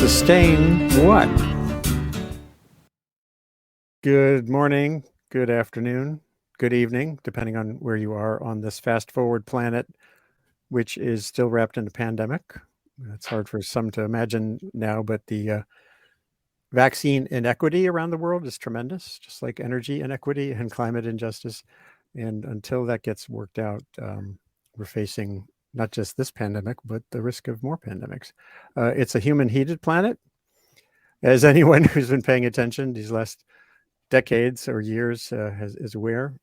sustain what? Good morning, good afternoon, good evening, depending on where you are on this fast-forward planet, which is still wrapped in a pandemic. It's hard for some to imagine now, but the vaccine inequity around the world is tremendous, just like energy inequity and climate injustice. And until that gets worked out, we're facing not just this pandemic, but the risk of more pandemics. It's a human-heated planet, as anyone who's been paying attention these last decades or years is aware.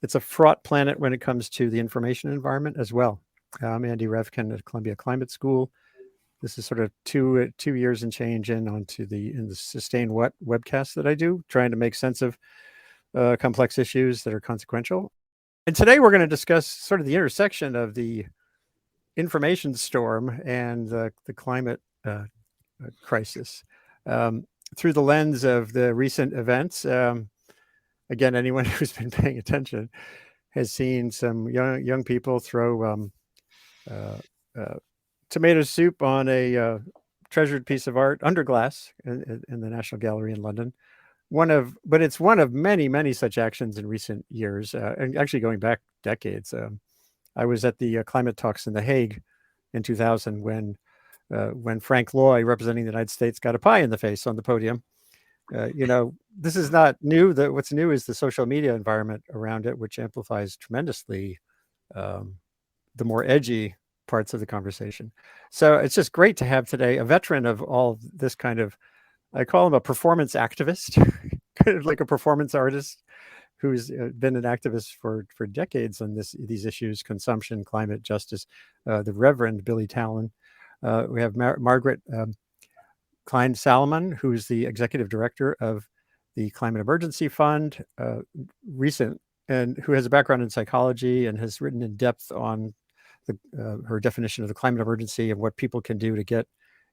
It's a fraught planet when it comes to the information environment as well. I'm Andy Revkin at Columbia Climate School. This is sort of two years and change onto the Sustain What webcast that I do, trying to make sense of complex issues that are consequential. And today we're going to discuss sort of the intersection of the information storm and the climate crisis through the lens of the recent events. Again, anyone who's been paying attention has seen some young people throw tomato soup on a treasured piece of art under glass in the National Gallery in London. But it's one of many such actions in recent years, and actually going back decades. I was at the climate talks in The Hague in 2000 when Frank Loy, representing the United States, got a pie in the face on the podium. This is not new. What's new is the social media environment around it, which amplifies tremendously the more edgy parts of the conversation. So it's just great to have today a veteran of all this kind of, I call him a performance activist, kind of like a performance artist who's been an activist for decades on these issues: consumption, climate justice. The Reverend Billy Talon. We have Margaret Klein Salomon, who's the executive director of the Climate Emergency Fund, and who has a background in psychology and has written in depth on her definition of the climate emergency and what people can do to get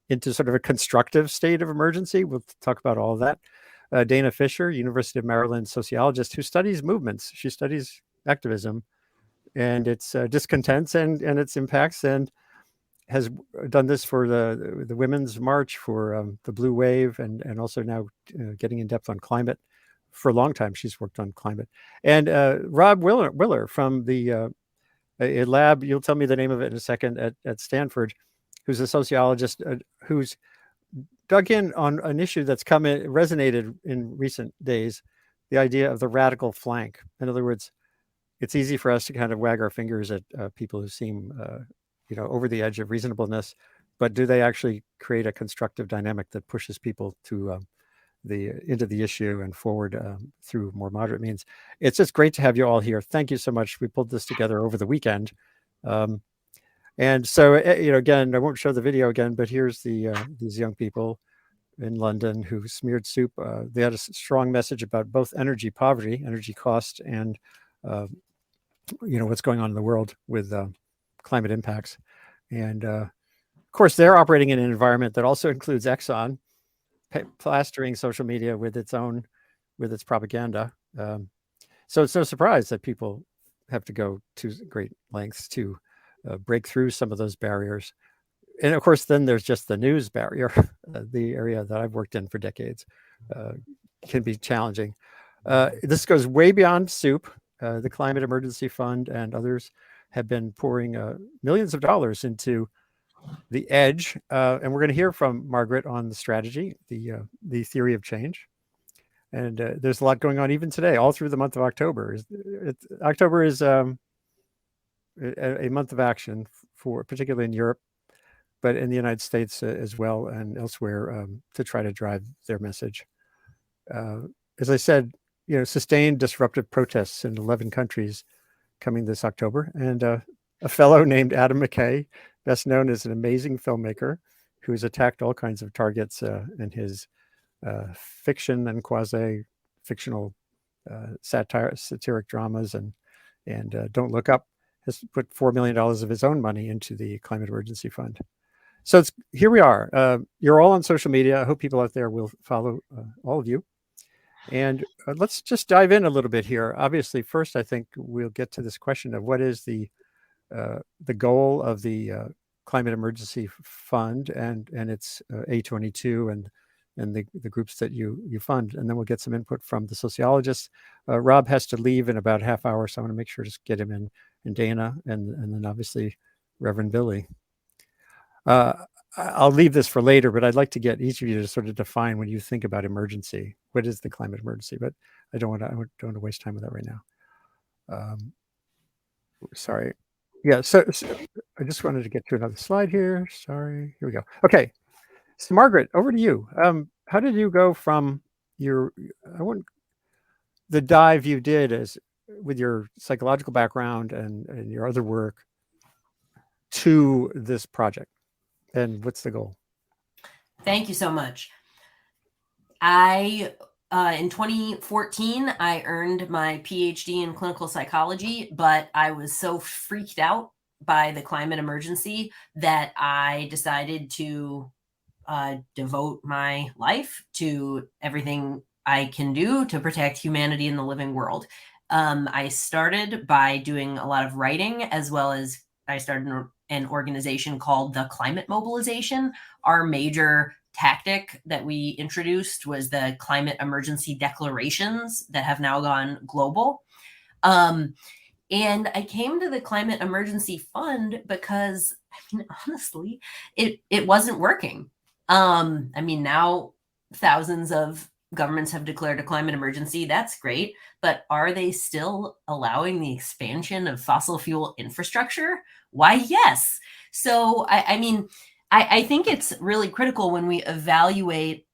into sort of a constructive state of emergency. We'll talk about all of that. Dana Fisher, University of Maryland sociologist, who studies movements. She studies activism and its discontents and its impacts, and has done this for the Women's March, for the Blue Wave, and also now getting in depth on climate. For a long time, she's worked on climate. And Rob Willer from the a lab, you'll tell me the name of it in a second, at Stanford, who's a sociologist who's dug in on an issue that's resonated in recent days, the idea of the radical flank. In other words, it's easy for us to kind of wag our fingers at people who seem over the edge of reasonableness, but do they actually create a constructive dynamic that pushes people to into the issue and forward through more moderate means? It's just great to have you all here. Thank you so much. We pulled this together over the weekend. And so, again, I won't show the video again, but here's these young people in London who smeared soup. They had a strong message about both energy poverty, energy cost, and what's going on in the world with climate impacts. And of course, they're operating in an environment that also includes Exxon plastering social media with its propaganda. So it's no surprise that people have to go to great lengths to break through some of those barriers. And of course, then there's just the news barrier, the area that I've worked in for decades, can be challenging. This goes way beyond soup. The Climate Emergency Fund and others have been pouring millions of dollars into the edge. And we're going to hear from Margaret on the strategy, the theory of change. And there's a lot going on even today, all through the month of October. October is a month of action, particularly in Europe, but in the United States as well, and elsewhere, to try to drive their message. As I said, sustained disruptive protests in 11 countries coming this October. And a fellow named Adam McKay, best known as an amazing filmmaker who's attacked all kinds of targets in his fiction and quasi-fictional satiric dramas and Don't Look Up, has put $4 million of his own money into the Climate Emergency Fund. So here we are. You're all on social media. I hope people out there will follow all of you. And let's just dive in a little bit here. Obviously, first, I think we'll get to this question of what is the goal of the Climate Emergency Fund and its A22 and the groups that you fund, and then we'll get some input from the sociologists. Rob has to leave in about a half hour, so I want to make sure to get him in, and Dana, and then obviously Reverend Billy. I'll leave this for later, but I'd like to get each of you to sort of define when you think about emergency. What is the climate emergency? But I don't want to waste time with that right now. Sorry. Yeah, so I just wanted to get to another slide here. Sorry. Here we go. Okay. So Margaret, over to you. How did you go from the dive you did as with your psychological background and your other work to this project? And what's the goal? Thank you so much. In 2014, I earned my PhD in clinical psychology, but I was so freaked out by the climate emergency that I decided to devote my life to everything I can do to protect humanity in the living world. I started by doing a lot of writing, as well as I started an organization called the Climate Mobilization. Our major tactic that we introduced was the climate emergency declarations that have now gone global. And I came to the Climate Emergency Fund because, I mean, honestly, it wasn't working. I mean, now thousands of governments have declared a climate emergency. That's great. But are they still allowing the expansion of fossil fuel infrastructure? Why, yes. So, I think it's really critical when we evaluate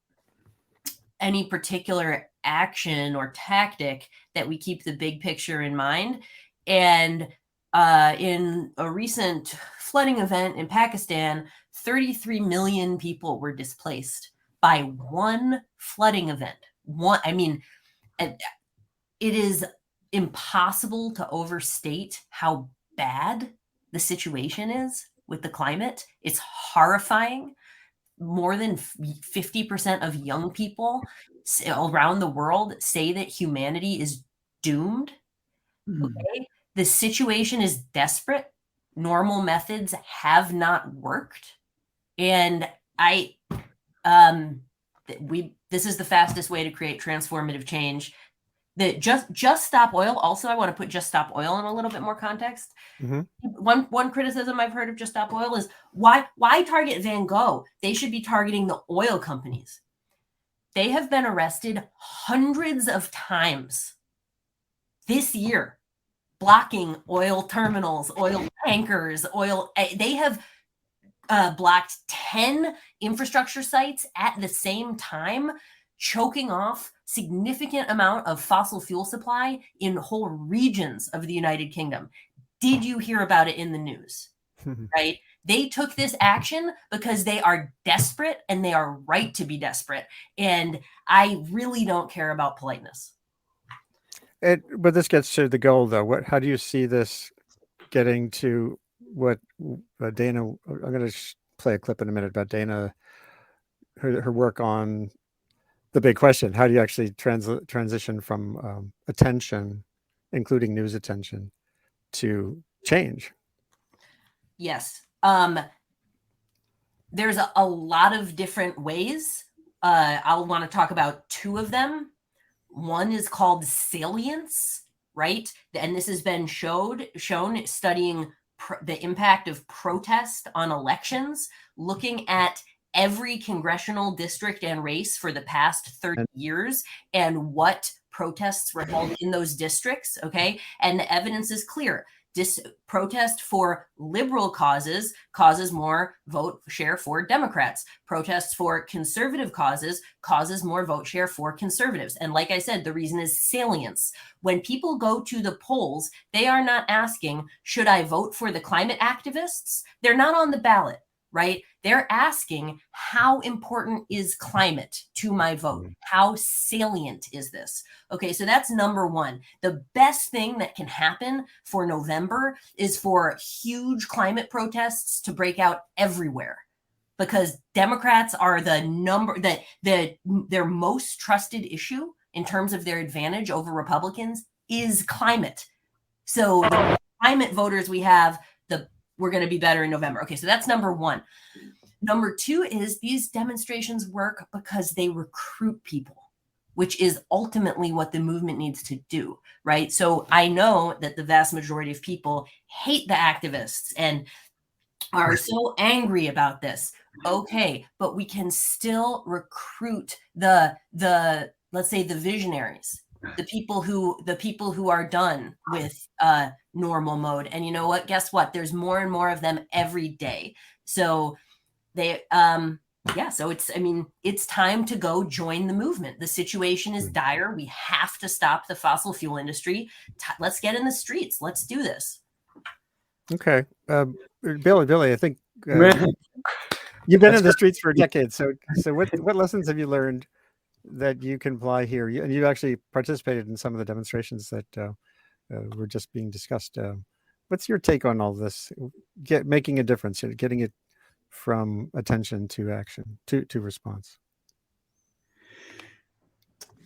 any particular action or tactic that we keep the big picture in mind. And in a recent flooding event in Pakistan, 33 million people were displaced by one flooding event. It is impossible to overstate how bad the situation is with the climate. It's horrifying. More than 50% of young people around the world say that humanity is doomed. Okay? The situation is desperate. Normal methods have not worked. And this is the fastest way to create transformative change. That just stop oil. Also, I want to put just stop oil in a little bit more context. Mm-hmm. One criticism I've heard of just stop oil is why target Van Gogh? They should be targeting the oil companies. They have been arrested hundreds of times this year, blocking oil terminals, oil tankers, They have blocked 10 infrastructure sites at the same time, choking off significant amount of fossil fuel supply in whole regions of the United Kingdom. Did you hear about it in the news? Right? They took this action because they are desperate, and they are right to be desperate. And I really don't care about politeness. But this gets to the goal, though. How do you see this getting to what Dana? I'm going to play a clip in a minute about Dana, her work on the big question: how do you actually transition from attention, including news attention, to change? Yes. There's a lot of different ways. I'll want to talk about two of them. One is called salience, right? And this has been shown studying the impact of protest on elections, looking at every congressional district and race for the past 30 years and what protests were held in those districts, okay? And the evidence is clear. Protest for liberal causes more vote share for Democrats. Protests for conservative causes more vote share for conservatives. And like I said, the reason is salience. When people go to the polls, they are not asking, should I vote for the climate activists? They're not on the ballot, right? They're asking, how important is climate to my vote? How salient is this? Okay, so that's number one. The best thing that can happen for November is for huge climate protests to break out everywhere, because Democrats are their most trusted issue in terms of their advantage over Republicans is climate. So the climate voters we have, the we're going to be better in November. Okay, so that's number one. Number two is these demonstrations work because they recruit people, which is ultimately what the movement needs to do, right? So I know that the vast majority of people hate the activists and are so angry about this. Okay, but we can still recruit the let's say the visionaries, the people who are done with normal mode. And you know what? Guess what? There's more and more of them every day. So they so it's time to go join the movement. The situation is dire. We have to stop the fossil fuel industry. Let's get in the streets. Let's do this. Okay. Billy, I think you've been in the streets for decades. So what lessons have you learned that you can apply here? And you actually participated in some of the demonstrations that were just being discussed. What's your take on all this? Making a difference, getting it from attention to action, to response.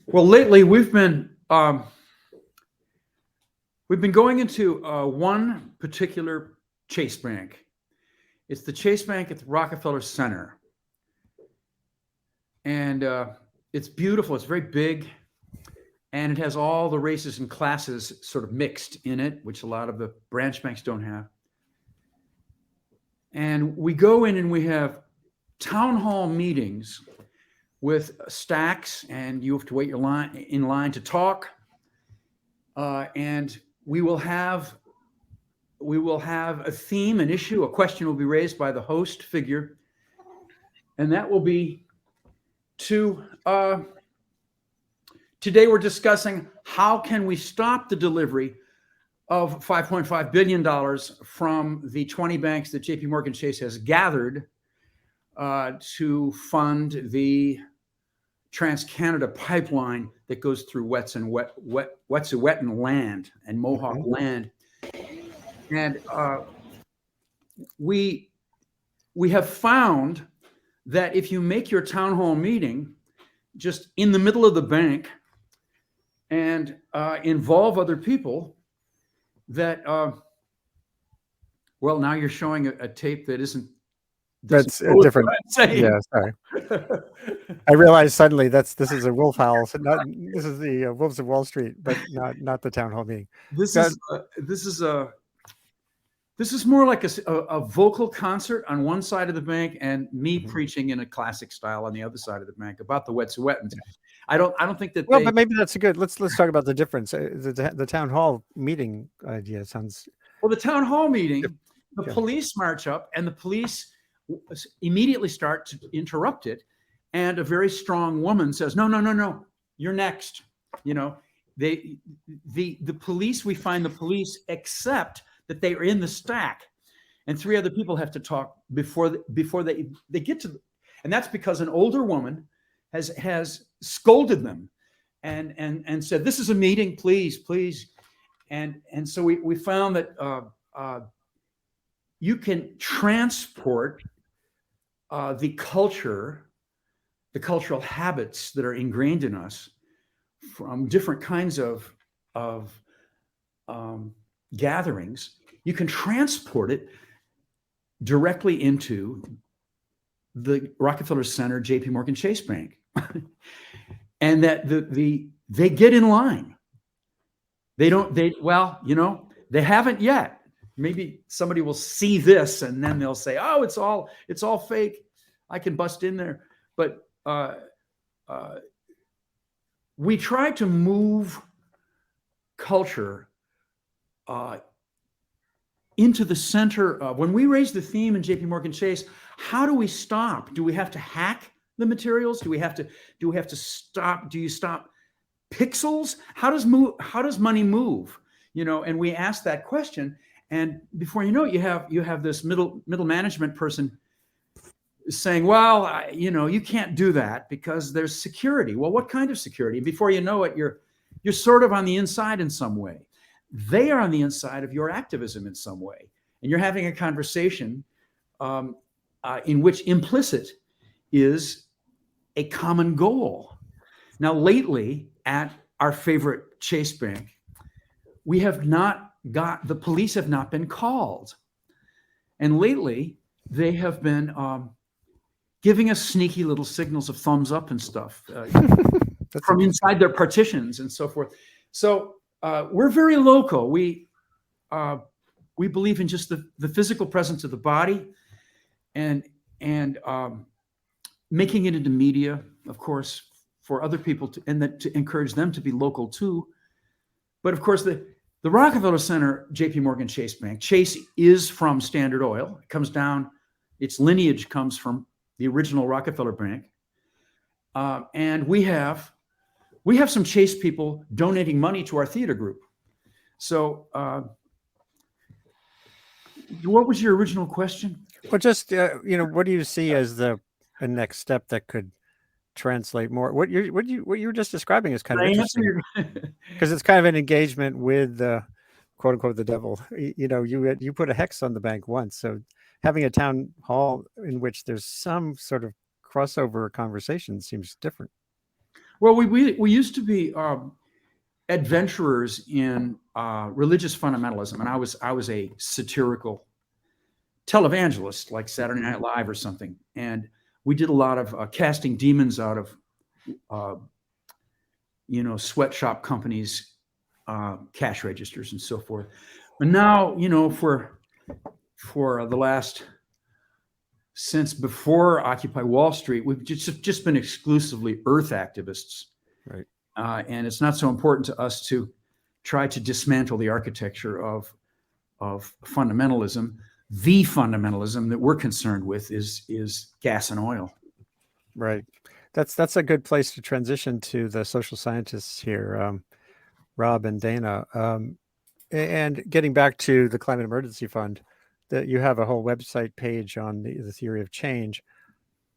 Well, lately we've been going into one particular Chase Bank. It's the Chase Bank at the Rockefeller Center, and it's beautiful. It's very big, and it has all the races and classes sort of mixed in it, which a lot of the branch banks don't have. And we go in and we have town hall meetings with stacks, and you have to wait in line to talk. And we will have a theme, an issue, a question will be raised by the host figure, and that will be today we're discussing how can we stop the delivery of $5.5 billion from the 20 banks that JP Morgan Chase has gathered to fund the Trans-Canada pipeline that goes through Wet'suwet'en land and Mohawk land. And we have found that if you make your town hall meeting just in the middle of the bank and involve other people, that well, now you're showing a tape that isn't that's different. Yeah, sorry. I realized suddenly this is a wolf howl. So this is the Wolves of Wall Street, but not the town hall meeting. This is more like a vocal concert on one side of the bank and me preaching in a classic style on the other side of the bank about the Wet'suwet'en. I don't think that. Well, but maybe that's a good. Let's talk about the difference. The town hall meeting idea sounds. Well, the town hall meeting, the police march up, and the police immediately start to interrupt it. And a very strong woman says, "No, you're next." You know, the police. We find the police accept that they are in the stack, and three other people have to talk before they get to, and that's because an older woman has scolded them and said, "This is a meeting, please." And so we found that you can transport the cultural habits that are ingrained in us from different kinds of gatherings. You can transport it directly into the Rockefeller Center, JP Morgan Chase Bank. And that they get in line. They haven't yet. Maybe somebody will see this and then they'll say, "Oh, it's all fake. I can bust in there." But we try to move culture into the center of, when we raise the theme in JP Morgan Chase, how do we stop? Do we have to hack the materials? Do we have to stop? Do you stop pixels? How does money move? You know, and we ask that question, and before you know it, you have this middle management person saying, "Well, you can't do that because there's security." Well, what kind of security? And before you know it, you're sort of on the inside in some way. They are on the inside of your activism in some way, and you're having a conversation in which implicit is a common goal. Now, lately at our favorite Chase Bank, the police have not been called. And lately, they have been giving us sneaky little signals of thumbs up and stuff from inside their partitions and so forth. So we're very local. We believe in just the physical presence of the body, and making it into media, of course, for other people to encourage them to be local too. But of course, the Rockefeller Center, JP Morgan Chase Bank. Chase is from Standard Oil. It comes down, its lineage comes from the original Rockefeller Bank. And we have some Chase people donating money to our theater group. So what was your original question? Well, just, what do you see as a next step that could translate more? What you were just describing is kind of interesting, because it's kind of an engagement with quote unquote the devil. You put a hex on the bank once, so having a town hall in which there's some sort of crossover conversation seems different. Well, we used to be adventurers in religious fundamentalism, and I was a satirical televangelist, like Saturday Night Live or something, and we did a lot of casting demons out of sweatshop companies, cash registers and so forth. But now, for the last, since before Occupy Wall Street, we've just been exclusively earth activists. Right. And it's not so important to us to try to dismantle the architecture of fundamentalism. The fundamentalism that we're concerned with is gas and oil. Right. That's a good place to transition to the social scientists here, Rob and Dana. And getting back to the Climate Emergency Fund, that you have a whole website page on the theory of change.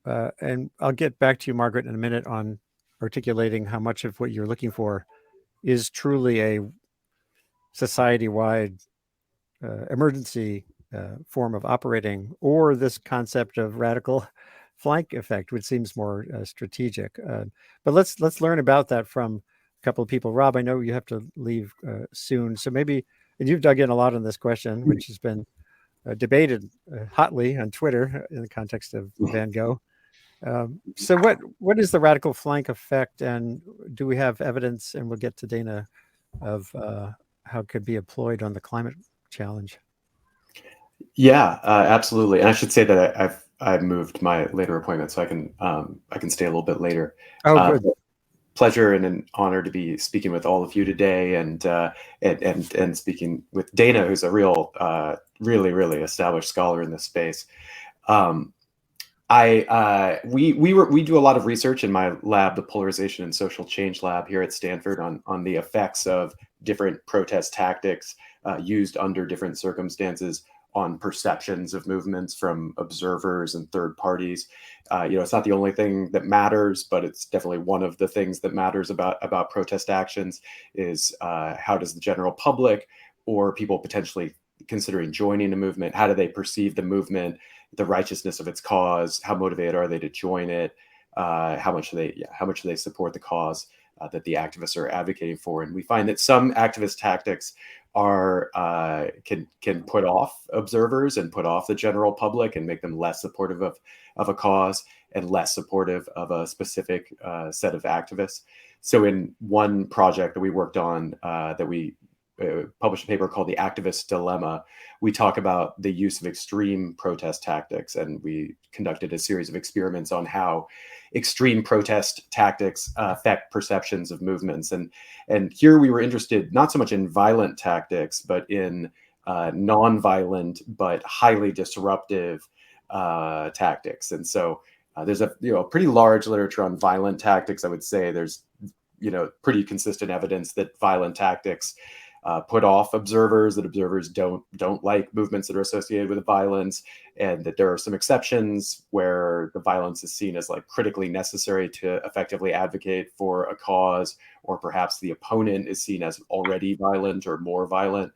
And I'll get back to you, Margaret, in a minute on articulating how much of what you're looking for is truly a society-wide emergency form of operating, or this concept of radical flank effect, which seems more strategic. But let's learn about that from a couple of people. Rob, I know you have to leave soon, so maybe, and you've dug in a lot on this question, which has been debated hotly on Twitter in the context of Van Gogh. So what is the radical flank effect, and do we have evidence, and we'll get to Dana, of how it could be employed on the climate challenge? Yeah, absolutely. And I should say that I've moved my later appointment, so I can stay a little bit later. Oh, good. Pleasure and an honor to be speaking with all of you today, and speaking with Dana, who's a real, really established scholar in this space. We do a lot of research in my lab, the Polarization and Social Change Lab here at Stanford, on the effects of different protest tactics used under different circumstances on perceptions of movements from observers and third parties. It's not the only thing that matters, but it's definitely one of the things that matters about protest actions is how does the general public or people potentially considering joining a movement, how do they perceive the movement, the righteousness of its cause, how motivated are they to join it, how much do they support the cause that the activists are advocating for. And we find that some activist tactics are can put off observers and put off the general public and make them less supportive of a cause and less supportive of a specific set of activists. So in one project that we worked on, that we published a paper called The Activist Dilemma, we talk about the use of extreme protest tactics, and we conducted a series of experiments on how extreme protest tactics affect perceptions of movements. And here we were interested not so much in violent tactics, but in non-violent but highly disruptive tactics. And so there's a pretty large literature on violent tactics. I would say there's pretty consistent evidence that violent tactics put off observers, that observers don't like movements that are associated with violence, and that there are some exceptions where the violence is seen as like critically necessary to effectively advocate for a cause, or perhaps the opponent is seen as already violent or more violent.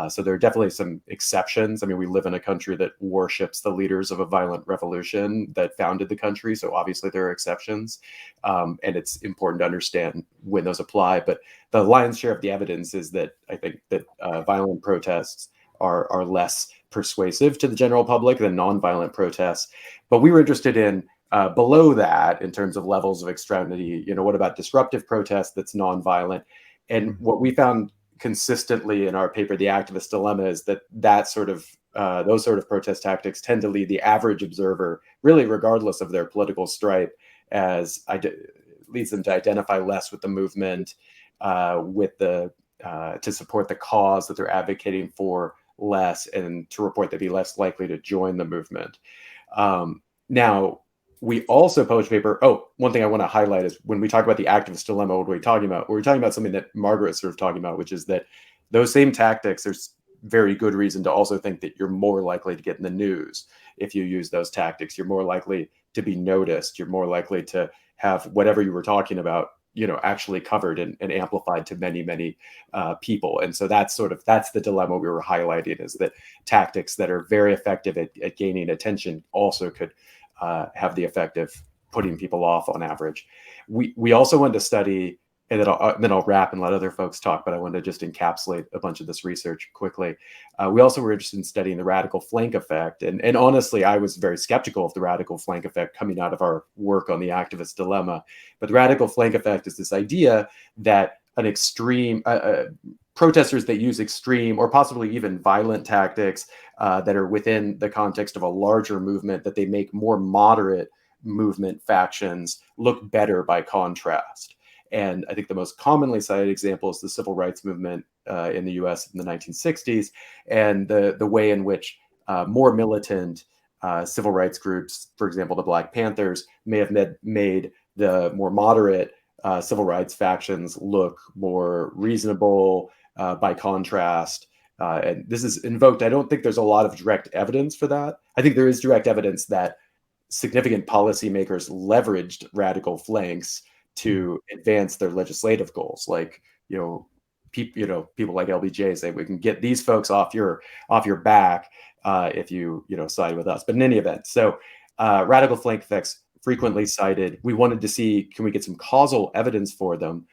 So there are definitely some exceptions. I mean, we live in a country that worships the leaders of a violent revolution that founded the country. So obviously there are exceptions, and it's important to understand when those apply. But the lion's share of the evidence is that I think that violent protests are less persuasive to the general public than nonviolent protests. But we were interested in below that in terms of levels of extremity. What about disruptive protest that's nonviolent? And what we found consistently in our paper, The Activist Dilemma, is that sort of those sort of protest tactics tend to lead the average observer, really regardless of their political stripe, leads them to identify less with the movement, to support the cause that they're advocating for less, and to report they'd be less likely to join the movement. Now, we also published a paper. Oh, one thing I want to highlight is when we talk about the activist dilemma, what are we talking about? We're talking about something that Margaret is sort of talking about, which is that those same tactics, there's very good reason to also think that you're more likely to get in the news if you use those tactics. You're more likely to be noticed. You're more likely to have whatever you were talking about, actually covered and amplified to many, many people. And so that's the dilemma we were highlighting, is that tactics that are very effective at gaining attention also could have the effect of putting people off on average. We also wanted to study, and then I'll wrap and let other folks talk, but I wanted to just encapsulate a bunch of this research quickly. We also were interested in studying the radical flank effect. And honestly, I was very skeptical of the radical flank effect coming out of our work on the activist dilemma. But the radical flank effect is this idea that an extreme protesters that use extreme or possibly even violent tactics that are within the context of a larger movement, that they make more moderate movement factions look better by contrast. And I think the most commonly cited example is the civil rights movement in the US in the 1960s, and the way in which more militant civil rights groups, for example, the Black Panthers, may have made the more moderate civil rights factions look more reasonable by contrast. And this is invoked. I don't think there's a lot of direct evidence for that. I think there is direct evidence that significant policymakers leveraged radical flanks to advance their legislative goals. Like, people like LBJ say, we can get these folks off your back if you side with us. But in any event, so radical flank effects frequently cited. We wanted to see, can we get some causal evidence for them?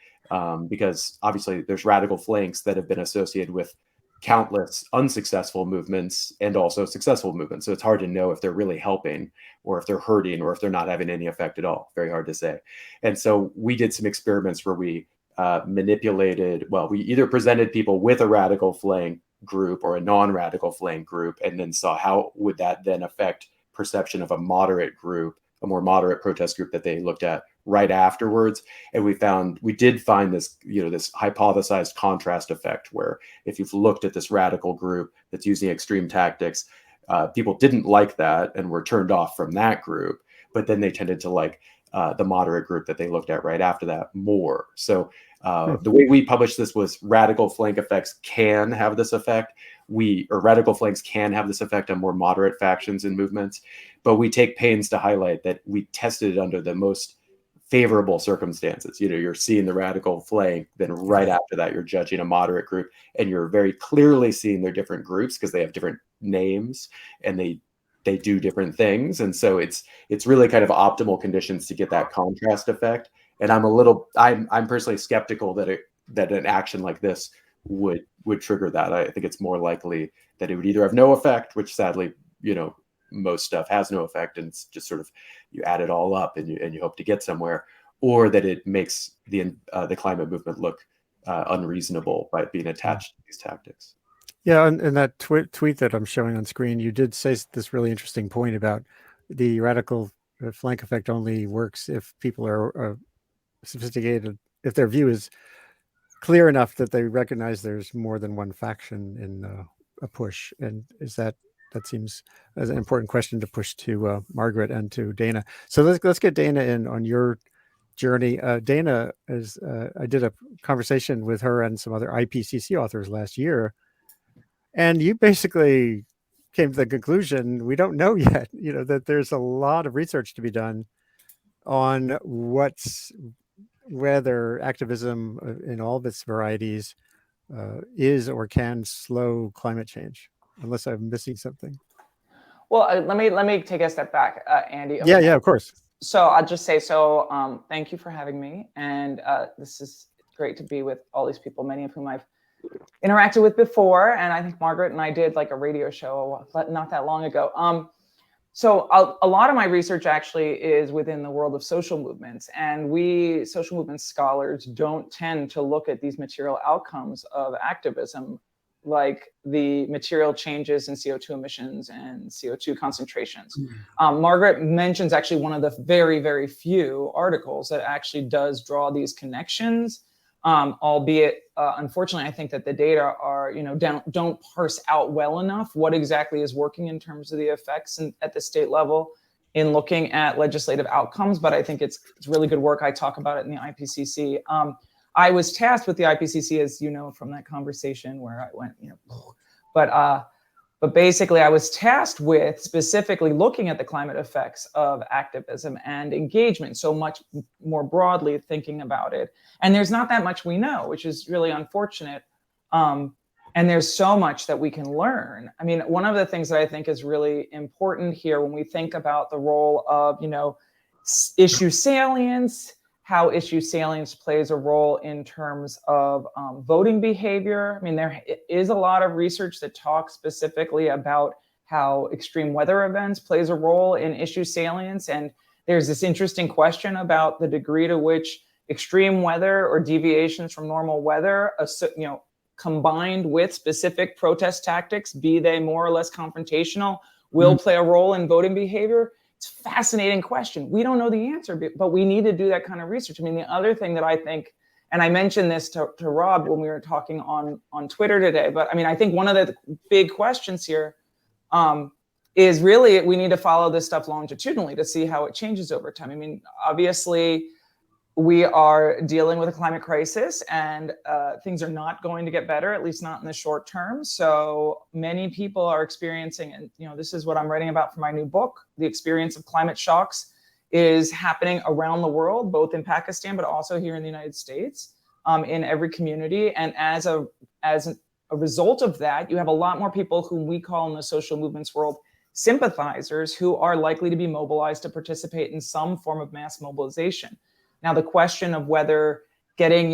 Because obviously there's radical flanks that have been associated with countless unsuccessful movements and also successful movements. So it's hard to know if they're really helping or if they're hurting or if they're not having any effect at all. Very hard to say. And so we did some experiments where we we either presented people with a radical flank group or a non-radical flank group, and then saw how would that then affect perception of a moderate group, a more moderate protest group that they looked at right afterwards. And we did find this, this hypothesized contrast effect, where if you've looked at this radical group that's using extreme tactics, people didn't like that and were turned off from that group, but then they tended to like the moderate group that they looked at right after that more. So the way we published this was radical flank effects can have this effect. Radical flanks can have this effect on more moderate factions and movements, but we take pains to highlight that we tested it under the most favorable circumstances. You're seeing the radical flank, then right after that, you're judging a moderate group, and you're very clearly seeing their different groups because they have different names and they do different things. And so it's really kind of optimal conditions to get that contrast effect. And I'm personally skeptical that an action like this would trigger that. I think it's more likely that it would either have no effect, which sadly, most stuff has no effect, and it's just sort of you add it all up and you hope to get somewhere, or that it makes the climate movement look unreasonable by being attached to these tactics. Yeah, and that tweet that I'm showing on screen, you did say this really interesting point about the radical flank effect only works if people are sophisticated, if their view is clear enough that they recognize there's more than one faction in a push. And that seems as an important question to push to Margaret and to Dana. So let's get Dana in on your journey. Dana is I did a conversation with her and some other IPCC authors last year, and you basically came to the conclusion we don't know yet. That there's a lot of research to be done on whether activism in all of its varieties is or can slow climate change. Unless I'm missing something. Well, let me take a step back, Andy. Okay. Yeah, of course. So I'll just say, thank you for having me. And this is great to be with all these people, many of whom I've interacted with before, and I think Margaret and I did like a radio show not that long ago. So a lot of my research actually is within the world of social movements, and we social movement scholars don't tend to look at these material outcomes of activism, like the material changes in CO2 emissions and CO2 concentrations. Margaret mentions actually one of the very, very few articles that actually does draw these connections, albeit unfortunately, I think that the data are, don't parse out well enough what exactly is working in terms of the effects at the state level in looking at legislative outcomes. But I think it's really good work. I talk about it in the IPCC. I was tasked with the IPCC, as you know, from that conversation where I went, but basically I was tasked with specifically looking at the climate effects of activism and engagement, so much more broadly thinking about it. And there's not that much we know, which is really unfortunate. And there's so much that we can learn. I mean, one of the things that I think is really important here when we think about the role of, issue salience, how issue salience plays a role in terms of voting behavior. I mean, there is a lot of research that talks specifically about how extreme weather events plays a role in issue salience. And there's this interesting question about the degree to which extreme weather or deviations from normal weather, combined with specific protest tactics, be they more or less confrontational, will play a role in voting behavior. It's a fascinating question. We don't know the answer, but we need to do that kind of research. I mean, the other thing that I think, and I mentioned this to Rob when we were talking on Twitter today, but I mean, I think one of the big questions here is really we need to follow this stuff longitudinally to see how it changes over time. I mean, obviously, we are dealing with a climate crisis, and things are not going to get better, at least not in the short term. So many people are experiencing, and this is what I'm writing about for my new book, the experience of climate shocks is happening around the world, both in Pakistan, but also here in the United States, in every community. And as a result of that, you have a lot more people whom we call in the social movements world sympathizers, who are likely to be mobilized to participate in some form of mass mobilization. Now, the question of whether getting,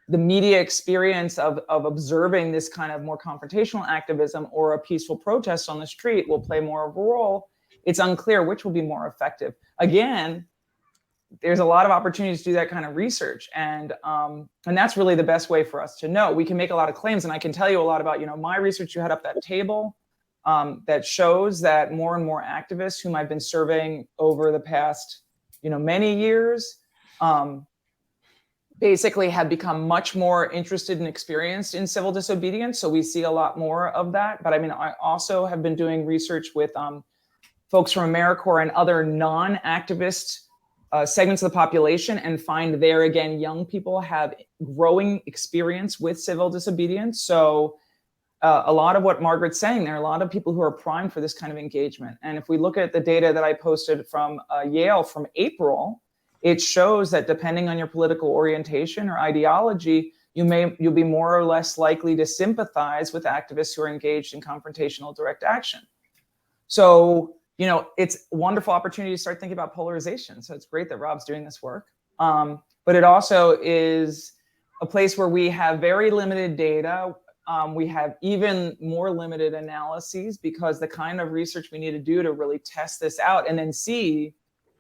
the media experience of observing this kind of more confrontational activism or a peaceful protest on the street will play more of a role, it's unclear which will be more effective. Again, there's a lot of opportunities to do that kind of research. And that's really the best way for us to know. We can make a lot of claims, and I can tell you a lot about, my research. You had up that table that shows that more and more activists whom I've been surveying over the past, many years, basically have become much more interested and experienced in civil disobedience. So we see a lot more of that. But I mean, I also have been doing research with folks from AmeriCorps and other non-activist segments of the population, and find there again, young people have growing experience with civil disobedience. So a lot of what Margaret's saying, there are a lot of people who are primed for this kind of engagement. And if we look at the data that I posted from Yale from April, it shows that depending on your political orientation or ideology, you'll be more or less likely to sympathize with activists who are engaged in confrontational direct action. So, it's a wonderful opportunity to start thinking about polarization. So it's great that Rob's doing this work. But it also is a place where we have very limited data. We have even more limited analyses, because the kind of research we need to do to really test this out and then see,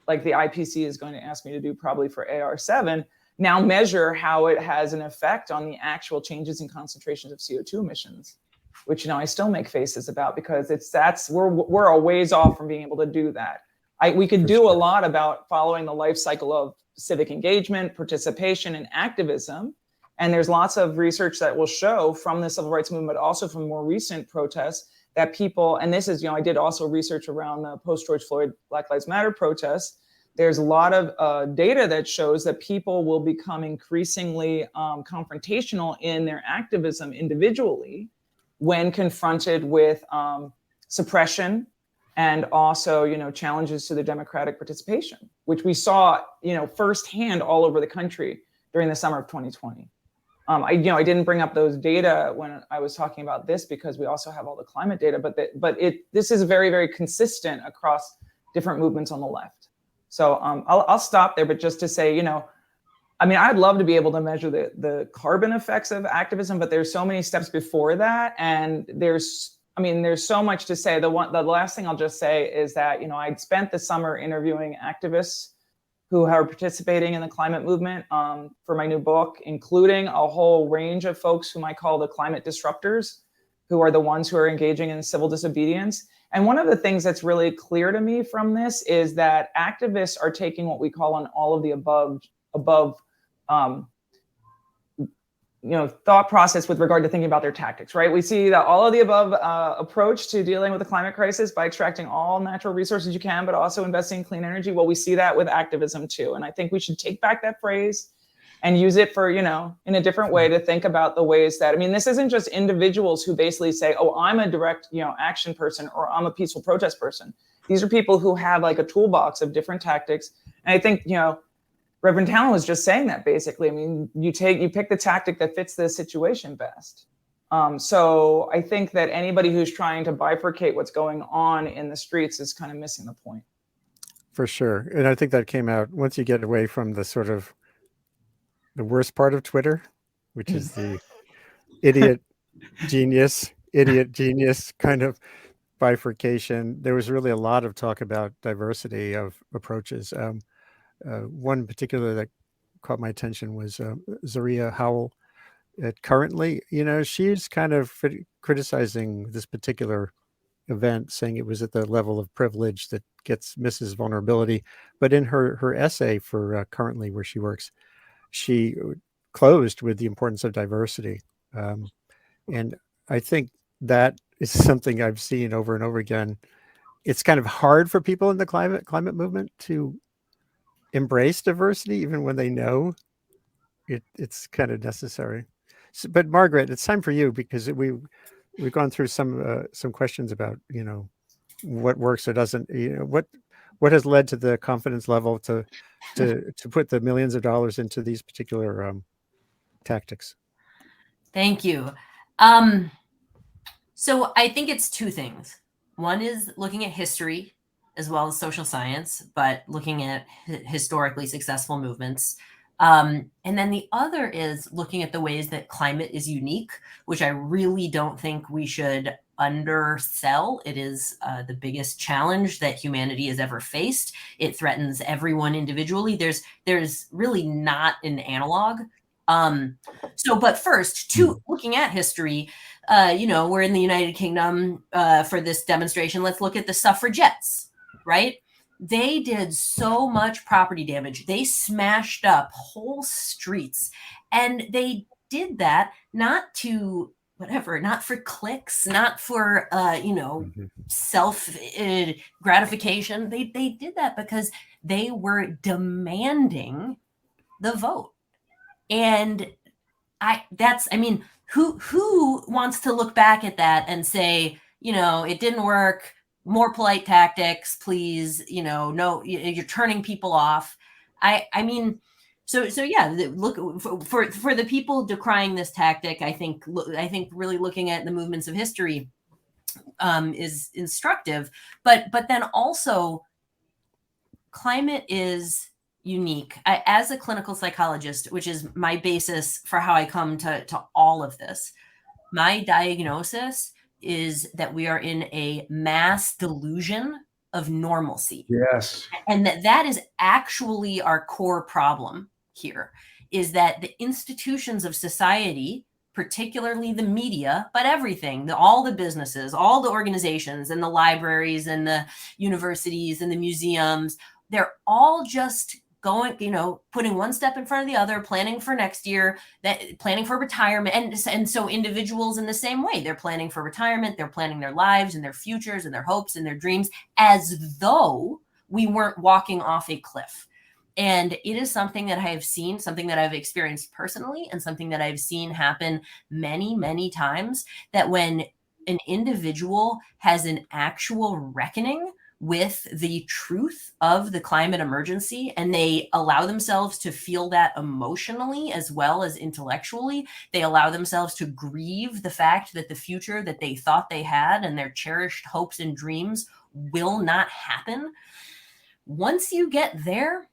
like the IPC is going to ask me to do probably for AR7, now measure how it has an effect on the actual changes in concentrations of CO2 emissions, which, I still make faces about, because we're a ways off from being able to do that. We could do a lot about following the life cycle of civic engagement, participation, and activism. And there's lots of research that will show from the civil rights movement, but also from more recent protests, that people, and this is, I did also research around the post-George Floyd Black Lives Matter protests. There's a lot of data that shows that people will become increasingly confrontational in their activism individually when confronted with suppression and also, challenges to their democratic participation, which we saw, firsthand all over the country during the summer of 2020. I didn't bring up those data when I was talking about this, because we also have all the climate data, but this is very, very consistent across different movements on the left. So I'll stop there, but just to say, I mean, I'd love to be able to measure the carbon effects of activism, but there's so many steps before that. And there's so much to say. The last thing I'll just say is that, I'd spent the summer interviewing activists who are participating in the climate movement for my new book, including a whole range of folks whom I call the climate disruptors, who are the ones who are engaging in civil disobedience. And one of the things that's really clear to me from this is that activists are taking what we call an all of the above thought process with regard to thinking about their tactics, right? We see that all of the above approach to dealing with the climate crisis by extracting all natural resources you can, but also investing in clean energy. Well, we see that with activism too. And I think we should take back that phrase and use it for, in a different way to think about the ways that, this isn't just individuals who basically say, oh, I'm a direct, action person, or I'm a peaceful protest person. These are people who have like a toolbox of different tactics. And I think, Reverend Talon was just saying that basically. You pick the tactic that fits the situation best. So I think that anybody who's trying to bifurcate what's going on in the streets is kind of missing the point. For sure. And I think that came out once you get away from the sort of the worst part of Twitter, which is the idiot genius kind of bifurcation. There was really a lot of talk about diversity of approaches. One particular that caught my attention was Zaria Howell. Currently, she's kind of criticizing this particular event, saying it was at the level of privilege that misses vulnerability. But in her essay for Currently, where she works, she closed with the importance of diversity. And I think that is something I've seen over and over again. It's kind of hard for people in the climate movement to embrace diversity, even when they know it's kind of necessary. So, but Margaret, it's time for you, because we've gone through some questions about what works or doesn't. What has led to the confidence level to put the millions of dollars into these particular tactics? Thank you. So I think it's two things. One is looking at history as well as social science, but looking at historically successful movements. And then the other is looking at the ways that climate is unique, which I really don't think we should undersell. It is the biggest challenge that humanity has ever faced. It threatens everyone individually. There's really not an analog. But first, looking at history, we're in the United Kingdom for this demonstration. Let's look at the suffragettes. Right? They did so much property damage. They smashed up whole streets. And they did that not for clicks, not for, self gratification. They did that because they were demanding the vote. And who wants to look back at that and say, it didn't work, more polite tactics, please, no, you're turning people off. So yeah, look for the people decrying this tactic. I think really looking at the movements of history is instructive, but then also climate is unique. As a clinical psychologist, which is my basis for how I come to all of this, my diagnosis is that we are in a mass delusion of normalcy. Yes. And that is actually our core problem here, is that the institutions of society, particularly the media, but everything, all the businesses, all the organizations and the libraries and the universities and the museums, they're all just going, putting one step in front of the other, planning for next year, planning for retirement. And so individuals in the same way, they're planning for retirement, they're planning their lives and their futures and their hopes and their dreams as though we weren't walking off a cliff. And it is something that I have seen, something that I've experienced personally, and something that I've seen happen many, many times, that when an individual has an actual reckoning with the truth of the climate emergency, and they allow themselves to feel that emotionally as well as intellectually, they allow themselves to grieve the fact that the future that they thought they had and their cherished hopes and dreams will not happen. Once you get there,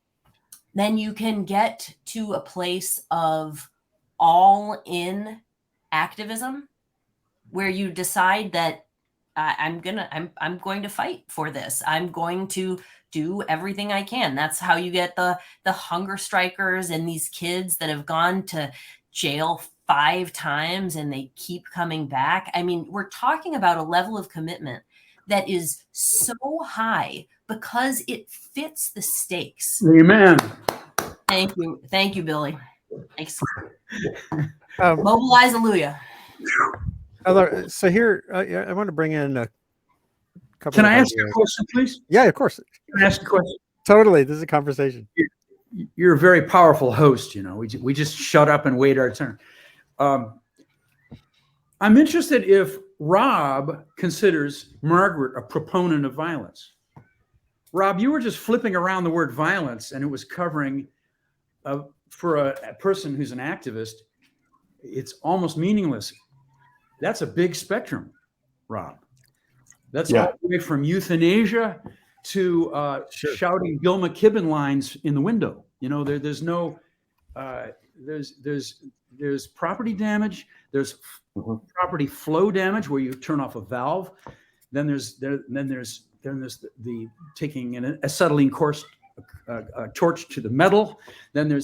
then you can get to a place of all in activism where you decide that I'm going to fight for this. I'm going to do everything I can. That's how you get the hunger strikers and these kids that have gone to jail 5 times and they keep coming back. I mean, we're talking about a level of commitment that is so high because it fits the stakes. Amen. Thank you, Billy. Thanks. Um, Mobilize, hallelujah. So here, I want to bring in a couple. Can of I ask you ideas. a question, please? Yeah, of course. Can I ask a question? Totally. This is a conversation. You're a very powerful host. You know, we just shut up and wait our turn. I'm interested if Rob considers Margaret a proponent of violence. Rob, you were just flipping around the word violence, and it was covering for a person who's an activist. It's almost meaningless. That's a big spectrum, Rob. That's all the way from euthanasia to shouting Bill McKibben lines in the window. You know, there's no there's property damage. There's property flow damage where you turn off a valve. Then there's the taking an acetylene torch to the metal. Then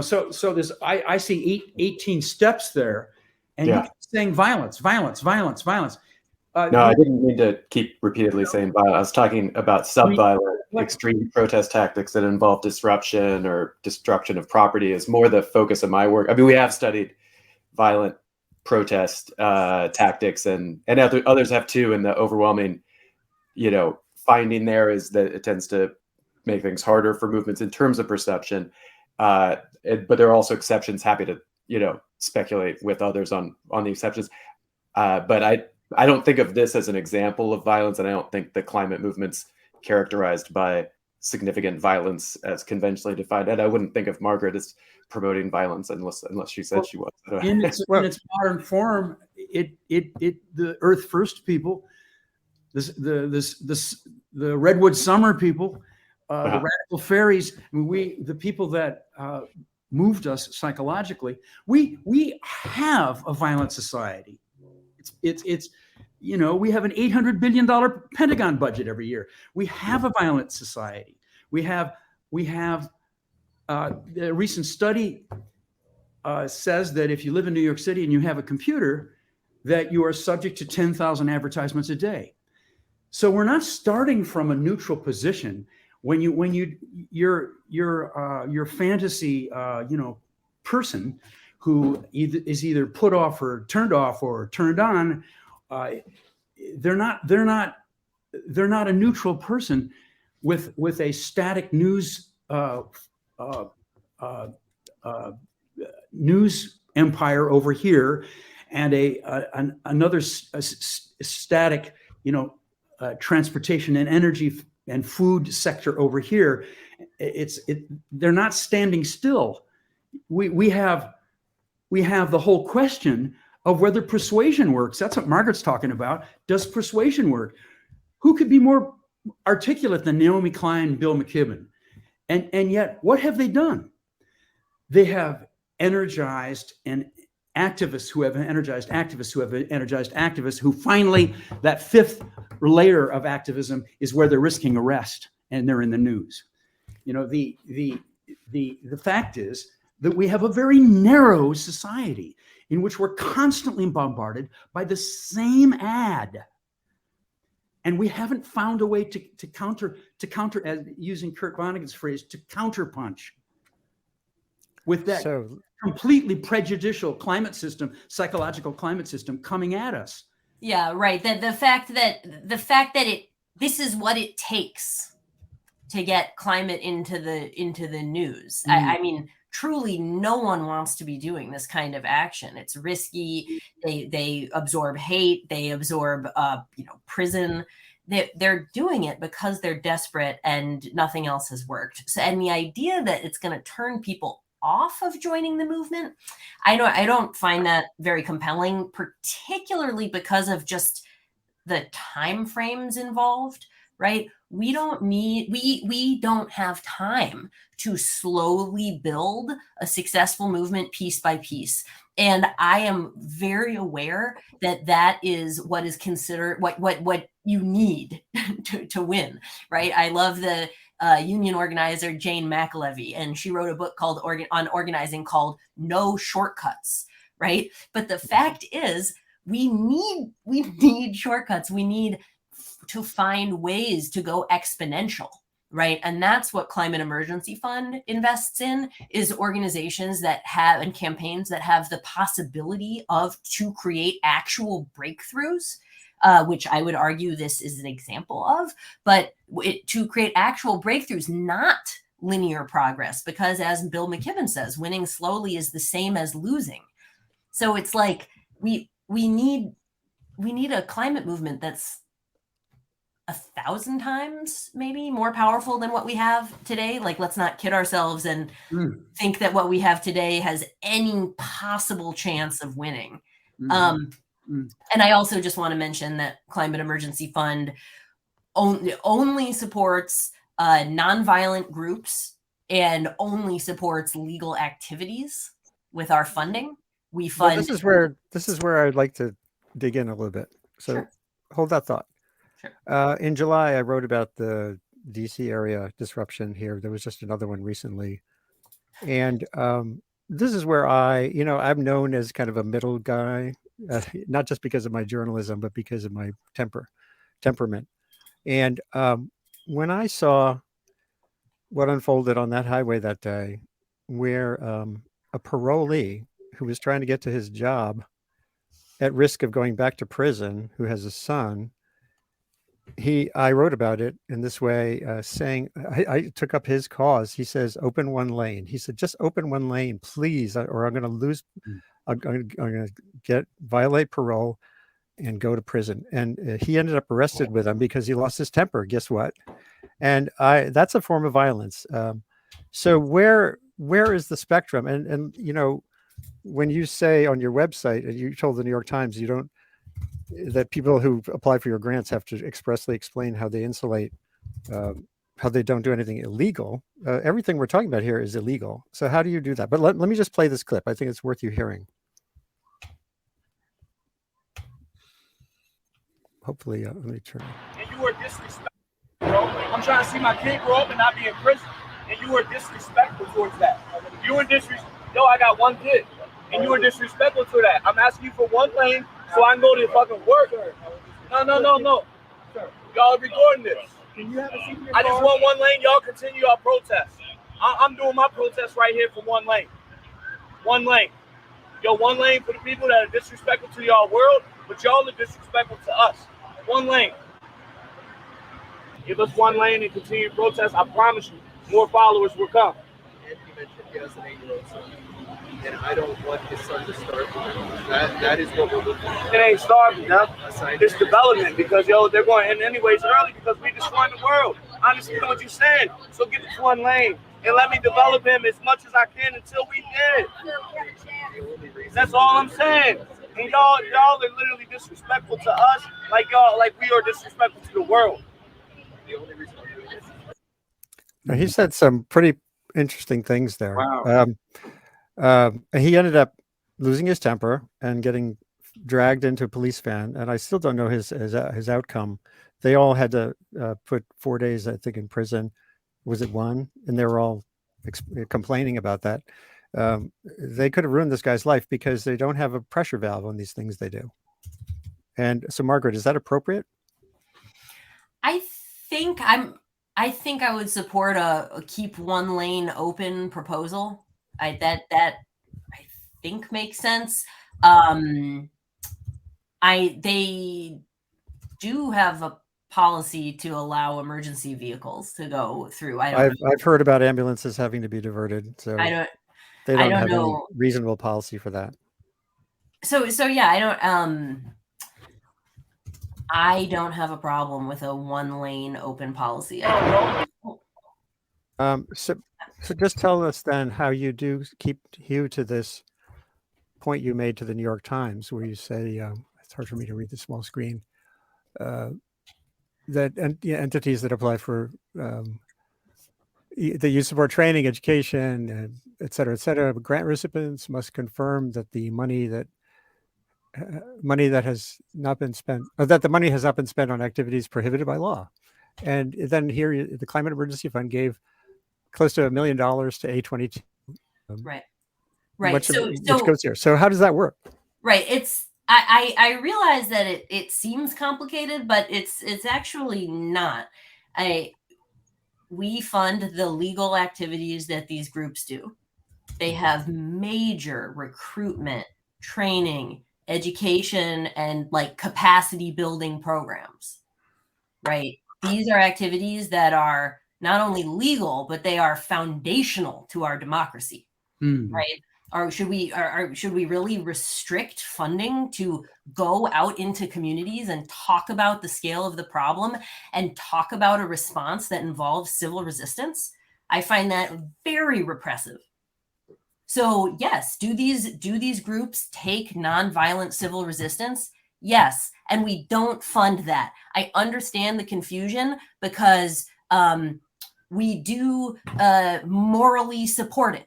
so there's I see 18 steps there, and you keep saying violence. No, I didn't mean to keep repeatedly saying violence. I was talking about sub-violent, extreme protest tactics that involve disruption or destruction of property is more the focus of my work. I mean, we have studied violent protest tactics, and others have too. And the overwhelming, finding there is that it tends to make things harder for movements in terms of perception. But there are also exceptions. Happy to speculate with others on the exceptions. But I don't think of this as an example of violence, and I don't think the climate movement's characterized by significant violence as conventionally defined. And I wouldn't think of Margaret as promoting violence unless she said she was. In its modern form, the Earth First people, the Redwood Summer people, the radical fairies, the people that moved us psychologically, we have a violent society. It's we have an $800 billion Pentagon budget every year. We have a violent society. We have a recent study says that if you live in New York City and you have a computer, that you are subject to 10,000 advertisements a day. So we're not starting from a neutral position. When your fantasy person who is either put off or turned on, they're not a neutral person with a static news news empire over here and another static transportation and energy and food sector over here. They're not standing still. We have the whole question of whether persuasion works. That's what Margaret's talking about. Does persuasion work? Who could be more articulate than Naomi Klein and Bill McKibben? And yet, what have they done? They have energized activists who have energized activists who finally, that fifth layer of activism is where they're risking arrest and they're in the news. The fact is that we have a very narrow society in which we're constantly bombarded by the same ad. And we haven't found a way to counter, as using Kurt Vonnegut's phrase, to counterpunch with that completely prejudicial psychological climate system coming at us. Yeah, right. The fact that this is what it takes to get climate into the news. I mean, truly, no one wants to be doing this kind of action. It's risky. They absorb hate. They absorb, prison. They're doing it because they're desperate and nothing else has worked. So, and the idea that it's going to turn people off of joining the movement, I don't find that very compelling, particularly because of just the time frames involved. right? We don't have time to slowly build a successful movement piece by piece. And I am very aware that that is what is considered what you need to win, right? I love the union organizer Jane McAlevey, and she wrote a book called on organizing called No Shortcuts, right? But the fact is, we need shortcuts. We need to find ways to go exponential, right? And that's what Climate Emergency Fund invests in, is organizations that have, and campaigns that have the possibility to create actual breakthroughs, which I would argue this is an example of, but to create actual breakthroughs, not linear progress, because as Bill McKibben says, winning slowly is the same as losing. So it's like we need a climate movement that's 1,000 times maybe more powerful than what we have today. Like, let's not kid ourselves and think that what we have today has any possible chance of winning. And I also just want to mention that Climate Emergency Fund only supports nonviolent groups and only supports legal activities with our funding. We fund. Well, this is where I'd like to dig in a little bit. So Sure. Hold that thought. Sure. In July, I wrote about the DC area disruption here. There was just another one recently. And this is where I'm known as kind of a middle guy, not just because of my journalism, but because of my temperament. And when I saw what unfolded on that highway that day, where a parolee who was trying to get to his job at risk of going back to prison, who has a son, I wrote about it in this way, saying, I took up his cause. He says, open one lane. He said, just open one lane, please, or I'm going to lose, I'm going to violate parole and go to prison. And he ended up arrested with him because he lost his temper. Guess what? And that's a form of violence. So where is the spectrum? And when you say on your website, and you told the New York Times, that people who apply for your grants have to expressly explain how they insulate, how they don't do anything illegal. Everything we're talking about here is illegal. So how do you do that? But let me just play this clip. I think it's worth you hearing. Hopefully, let me turn it. And you were disrespectful, bro. I'm trying to see my kid grow up and not be in prison. And you were disrespectful towards that. You were disrespectful. Yo, I got one kid. And you were disrespectful to that. I'm asking you for one lane so I can go to fucking work. No. Y'all are recording this. Can you have a seat in your I just car? want one lane. Y'all continue your protest. I'm doing my protest right here for one lane. One lane. Yo, one lane for the people that are disrespectful to y'all world, but y'all are disrespectful to us. One lane. Give us one lane and continue to protest. I promise you, more followers will come. And you mentioned he has an 8-year-old son. And I don't want his son to starve. That is what we're looking at. It ain't starving, huh? Aside It's development because, yo, they're going in anyways early because we destroying the world. I understand what you're saying. So give us one lane and let me develop him as much as I can until we did. the only reason. That's all I'm saying. And y'all are literally disrespectful to us like we are disrespectful to the world. The only reason I'm doing this. Now, he said some pretty interesting things there. Wow. He ended up losing his temper and getting dragged into a police van, and I still don't know his outcome. They all had to put 4 days, I think, in prison. Was it one? And they were all complaining about that. They could have ruined this guy's life because they don't have a pressure valve on these things they do. And so, Margaret, is that appropriate? I think I would support a keep one lane open proposal. That I think makes sense. They do have a policy to allow emergency vehicles to go through. I've heard about ambulances having to be diverted. So I don't have know. any reasonable policy for that. So yeah, I don't have a problem with a one lane open policy. So just tell us then how you do keep hew to this point you made to the New York Times, where you say, it's hard for me to read the small screen. entities that apply for that use support training, education, et cetera, grant recipients must confirm that the money that has not been spent, or that the money has not been spent on activities prohibited by law. And then here, the Climate Emergency Fund gave close to $1 million to A22. Right. Which So goes here. So how does that work? Right. It's I realize that it seems complicated, but it's actually not. We fund the legal activities that these groups do. They have major recruitment, training, education, and like capacity building programs, right? These are activities that are not only legal, but they are foundational to our democracy, right? Or should we really restrict funding to go out into communities and talk about the scale of the problem and talk about a response that involves civil resistance? I find that very repressive. So yes, do these groups take nonviolent civil resistance? Yes, and we don't fund that. I understand the confusion because we do morally support it,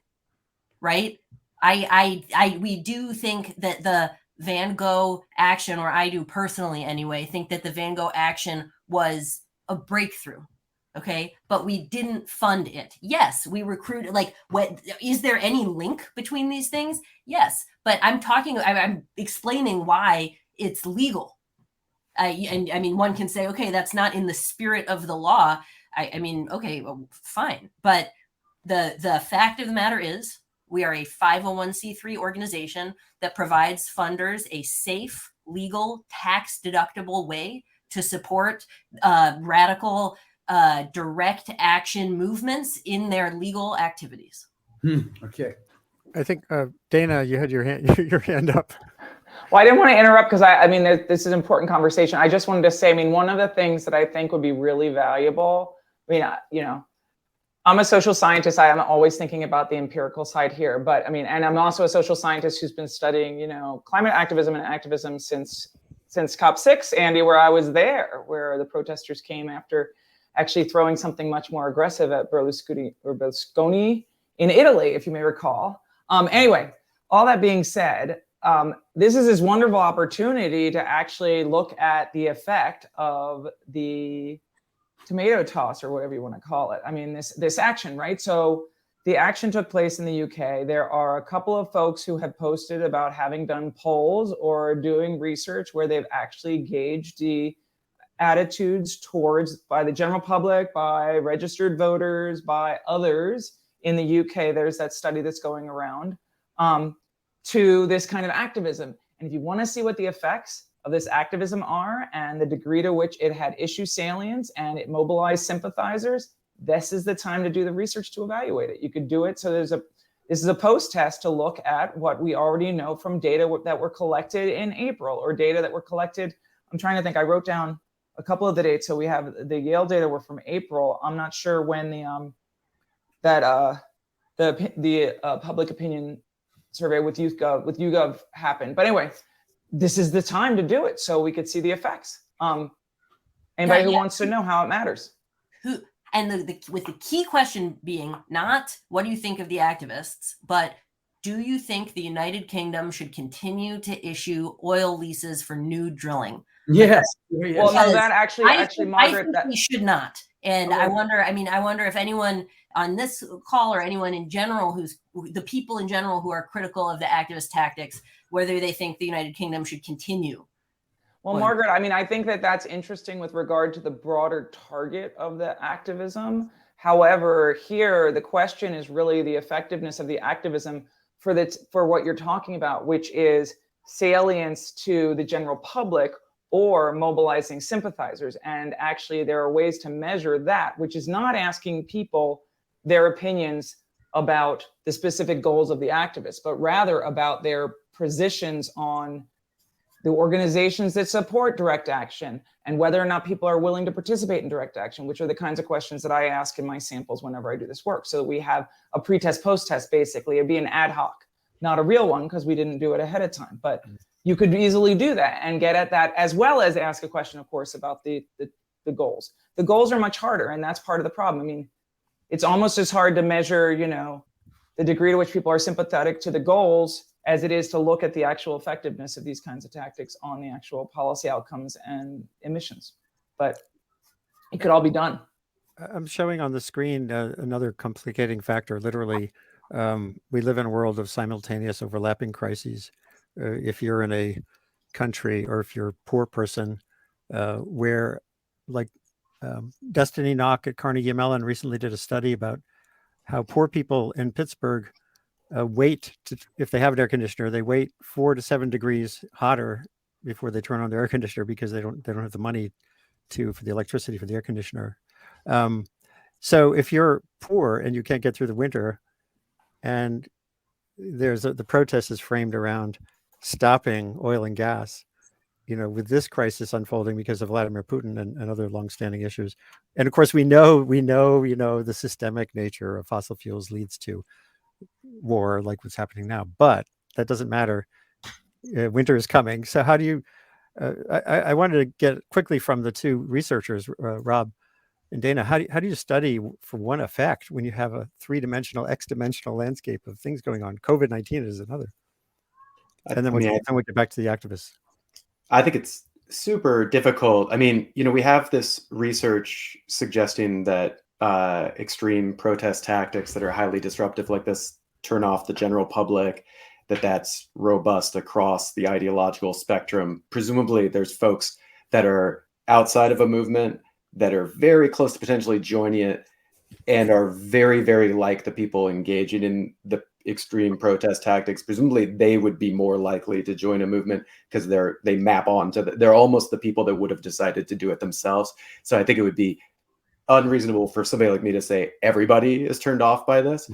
right? We do think that the Van Gogh action, or I do personally anyway, think that the Van Gogh action was a breakthrough. Okay, but we didn't fund it. Yes, we recruited. Like, what is there any link between these things? Yes, but I'm explaining why it's legal. And I mean, one can say, okay, that's not in the spirit of the law. I mean, okay, well, fine. But the fact of the matter is, we are a 501c3 organization that provides funders a safe, legal, tax-deductible way to support radical direct action movements in their legal activities. Okay. I think Dana, you had your hand up. Well, I didn't want to interrupt because I mean, this is an important conversation. I just wanted to say, I mean, one of the things that I think would be really valuable, I mean, you know, I'm a social scientist. I am always thinking about the empirical side here, but I mean, and I'm also a social scientist who's been studying, you know, climate activism and activism since COP6, Andy, where I was there, where the protesters came after actually throwing something much more aggressive at Berlusconi in Italy, if you may recall. Anyway, all that being said, this is this wonderful opportunity to actually look at the effect of the tomato toss, or whatever you want to call it. I mean, this action, right? So the action took place in the UK. There are a couple of folks who have posted about having done polls or doing research where they've actually gauged the attitudes towards, by the general public, by registered voters, by others in the UK. There's that study that's going around to this kind of activism. And if you want to see what the effects of this activism are and the degree to which it had issue salience and it mobilized sympathizers, this is the time to do the research to evaluate it. You could do it. So this is a post-test to look at what we already know from data that were collected in April, or data that were collected. I'm trying to think, I wrote down a couple of the dates. So we have the Yale data were from April. I'm not sure when the public opinion survey with YouGov happened. But anyway, this is the time to do it so we could see the effects. Anybody who wants to know how it matters. With the key question being not what do you think of the activists, but do you think the United Kingdom should continue to issue oil leases for new drilling? Yes. Well, no, that actually, Margaret, I think we should not. And I wonder if anyone on this call, or anyone in general the people in general who are critical of the activist tactics, whether they think the United Kingdom should continue. Well, Margaret, I mean, I think that that's interesting with regard to the broader target of the activism. However, here, the question is really the effectiveness of the activism for what you're talking about, which is salience to the general public or mobilizing sympathizers. And actually, there are ways to measure that, which is not asking people their opinions about the specific goals of the activists, but rather about their positions on the organizations that support direct action and whether or not people are willing to participate in direct action, which are the kinds of questions that I ask in my samples whenever I do this work. So we have a pre-test, post-test, basically. It'd be an ad hoc, not a real one because we didn't do it ahead of time, but you could easily do that and get at that, as well as ask a question, of course, about the the goals. The goals are much harder, and that's part of the problem. I mean, it's almost as hard to measure, the degree to which people are sympathetic to the goals as it is to look at the actual effectiveness of these kinds of tactics on the actual policy outcomes and emissions. But it could all be done. I'm showing on the screen another complicating factor. Literally, we live in a world of simultaneous overlapping crises. If you're in a country or if you're a poor person, where like Destiny Knock at Carnegie Mellon recently did a study about how poor people in Pittsburgh if they have an air conditioner, they wait 4 to 7 degrees hotter before they turn on their air conditioner because they don't have the money for the electricity for the air conditioner. So if you're poor and you can't get through the winter, and the protest is framed around stopping oil and gas, with this crisis unfolding because of Vladimir Putin and other longstanding issues. And of course, we know, the systemic nature of fossil fuels leads to war like what's happening now, but that doesn't matter. Winter is coming. So how do you, I wanted to get quickly from the two researchers, Rob and Dana, how do you study for one effect when you have a three-dimensional, X-dimensional landscape of things going on? COVID-19 is another. And then we get back to the activists. I think it's super difficult. I mean, we have this research suggesting that extreme protest tactics that are highly disruptive like this turn off the general public, that's robust across the ideological spectrum. Presumably there's folks that are outside of a movement that are very close to potentially joining it and are very, very like the people engaging in the extreme protest tactics. Presumably they would be more likely to join a movement because they map on to they're almost the people that would have decided to do it themselves. So I think it would be unreasonable for somebody like me to say everybody is turned off by this,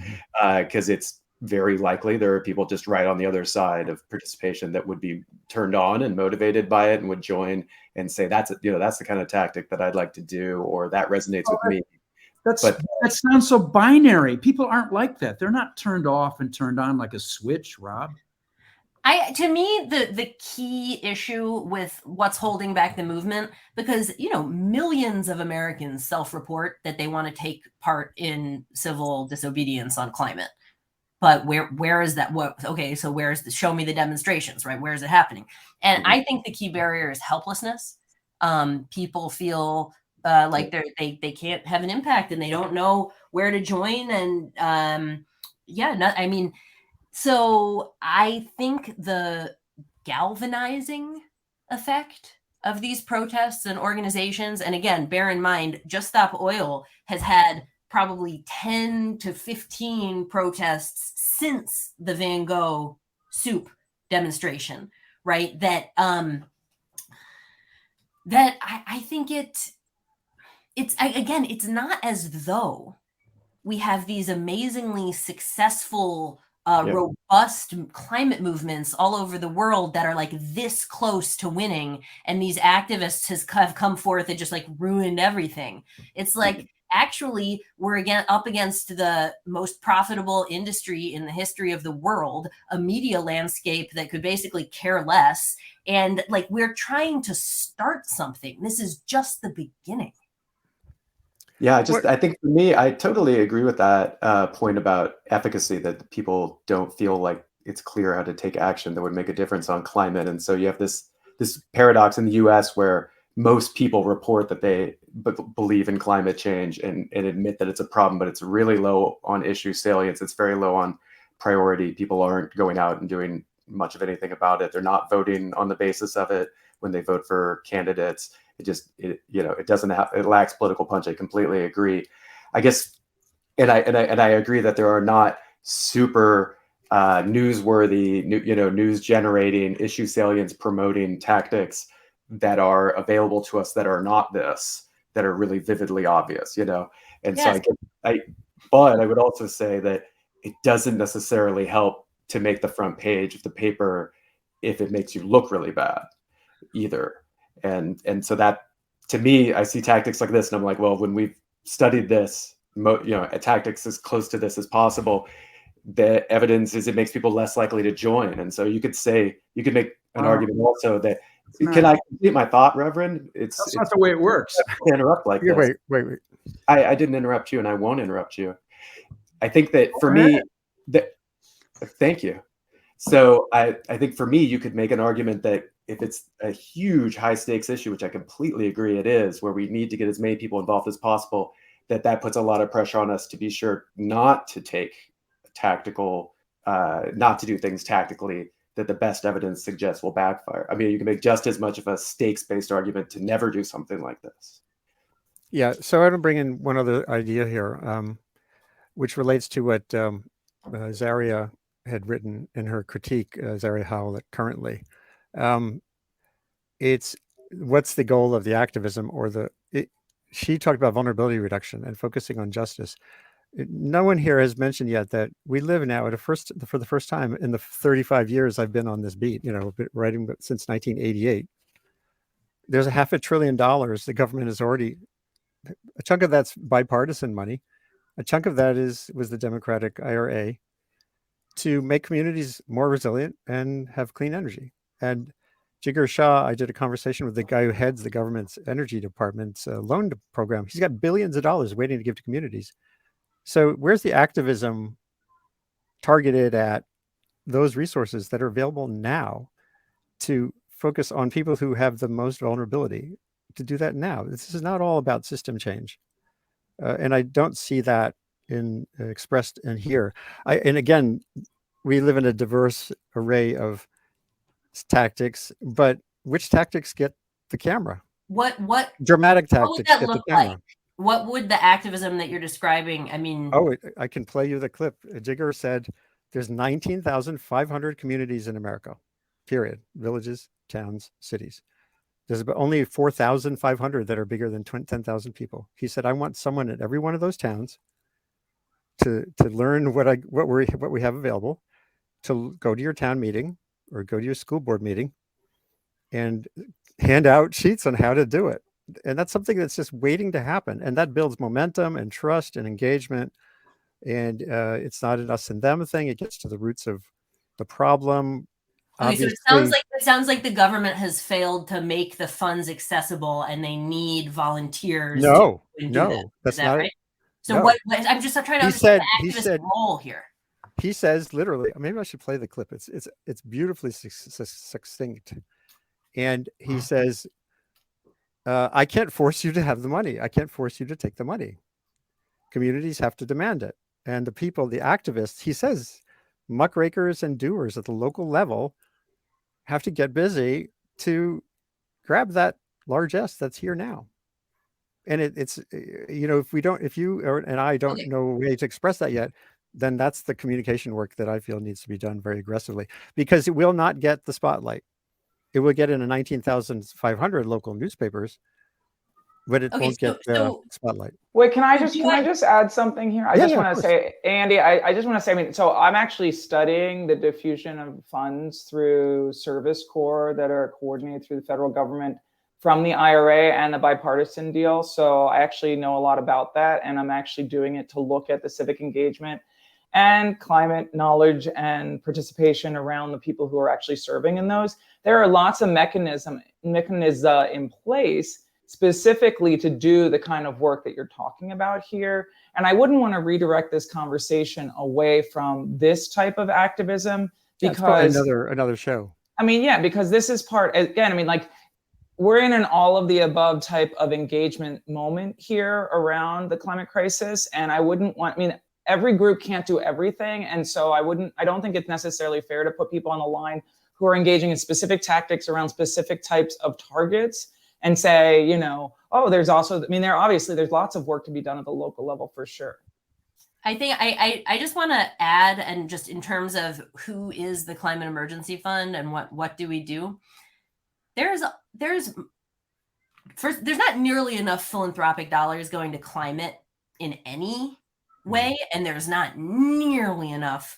because it's very likely there are people just right on the other side of participation that would be turned on and motivated by it and would join and say that's the kind of tactic that I'd like to do, or that resonates with me. That sounds so binary. People aren't like that. They're not turned off and turned on like a switch, Rob. To me, the key issue with what's holding back the movement, because, millions of Americans self-report that they want to take part in civil disobedience on climate. But where is that? So show me the demonstrations, right? Where is it happening? And I think the key barrier is helplessness. People feel like they can't have an impact and they don't know where to join. And so I think the galvanizing effect of these protests and organizations, and again, bear in mind, Just Stop Oil has had probably 10 to 15 protests since the Van Gogh soup demonstration, right? That I think it's not as though we have these amazingly successful, robust climate movements all over the world that are like this close to winning, and these activists have come forth and just like ruined everything. It's like, actually, we're up against the most profitable industry in the history of the world, a media landscape that could basically care less. And like, we're trying to start something. This is just the beginning. Yeah, I think for me, I totally agree with that point about efficacy, that people don't feel like it's clear how to take action that would make a difference on climate. And so you have this paradox in the US where most people report that they believe in climate change and admit that it's a problem, but it's really low on issue salience. It's very low on priority. People aren't going out and doing much of anything about it. They're not voting on the basis of it when they vote for candidates. It lacks political punch. I completely agree. I guess, and I agree that there are not super newsworthy, news generating, issue salience promoting tactics that are available to us that are not this, that are really vividly obvious, And yes. So but I would also say that it doesn't necessarily help to make the front page of the paper if it makes you look really bad either. And so that, to me, I see tactics like this and I'm like, well, when we've studied this, tactics as close to this as possible, the evidence is it makes people less likely to join. And so you could make an argument also that Can I complete my thought, Reverend? That's not the way it works. Interrupt like Yeah, this. wait. I didn't interrupt you, and I won't interrupt you. I think that for me, thank you. So I think for me, you could make an argument that if it's a huge high stakes issue, which I completely agree it is, where we need to get as many people involved as possible, that puts a lot of pressure on us to be sure not to take tactical, not to do things tactically that the best evidence suggests will backfire. I mean, you can make just as much of a stakes-based argument to never do something like this. Yeah, so I want to bring in one other idea here, which relates to what Zaria had written in her critique, Zaria Howlett, currently. It's what's the goal of the activism, or she talked about vulnerability reduction and focusing on justice. No one here has mentioned yet that we live now for the first time in the 35 years I've been on this beat, writing since 1988. There's $500 billion the government has already, a chunk of that's bipartisan money. A chunk of that was the Democratic IRA to make communities more resilient and have clean energy. And Jigar Shah, I did a conversation with the guy who heads the government's energy department's loan program. He's got billions of dollars waiting to give to communities. So where's the activism targeted at those resources that are available now to focus on people who have the most vulnerability, to do that now? This is not all about system change. And I don't see that expressed in here. And again, we live in a diverse array of tactics, but which tactics get the camera? What dramatic what would tactics that get the look camera? like? What would the activism that you're describing? I mean, I can play you the clip. Jigar said there's 19,500 communities in America, period. Villages, towns, cities. There's only 4,500 that are bigger than 10,000 people. He said, I want someone at every one of those towns to learn what we have available, to go to your town meeting or go to your school board meeting and hand out sheets on how to do it. And that's something that's just waiting to happen. And that builds momentum and trust and engagement. And it's not an us and them thing. It gets to the roots of the problem. okay, so it sounds like the government has failed to make the funds accessible, and they need volunteers. No, that's not right. So no. what? I'm just trying to understand the activist role here. He says literally. Maybe I should play the clip. It's beautifully succinct. And he says, I can't force you to have the money. I can't force you to take the money. Communities have to demand it. And the people, the activists, he says, muckrakers and doers at the local level have to get busy to grab that largesse that's here now. And it's, if you and I don't know a way to express that yet, then that's the communication work that I feel needs to be done very aggressively, because it will not get the spotlight. It will get in a 19,500 local newspapers, but it won't get the spotlight. Wait, can I just add something here? I just want to say, Andy, I just want to say, so I'm actually studying the diffusion of funds through Service Corps that are coordinated through the federal government from the IRA and the bipartisan deal. So I actually know a lot about that, and I'm actually doing it to look at the civic engagement and climate knowledge and participation around the people who are actually serving in those. There are lots of mechanisms in place specifically to do the kind of work that you're talking about here. And I wouldn't want to redirect this conversation away from this type of activism, because another show. I mean, yeah, because this is part, again, I mean, like, we're in an all of the above type of engagement moment here around the climate crisis. And every group can't do everything. And so I don't think it's necessarily fair to put people on the line who are engaging in specific tactics around specific types of targets and say, there's lots of work to be done at the local level for sure. I think I just want to add, and just in terms of who is the Climate Emergency Fund and what do we do? There's not nearly enough philanthropic dollars going to climate in any way, and there's not nearly enough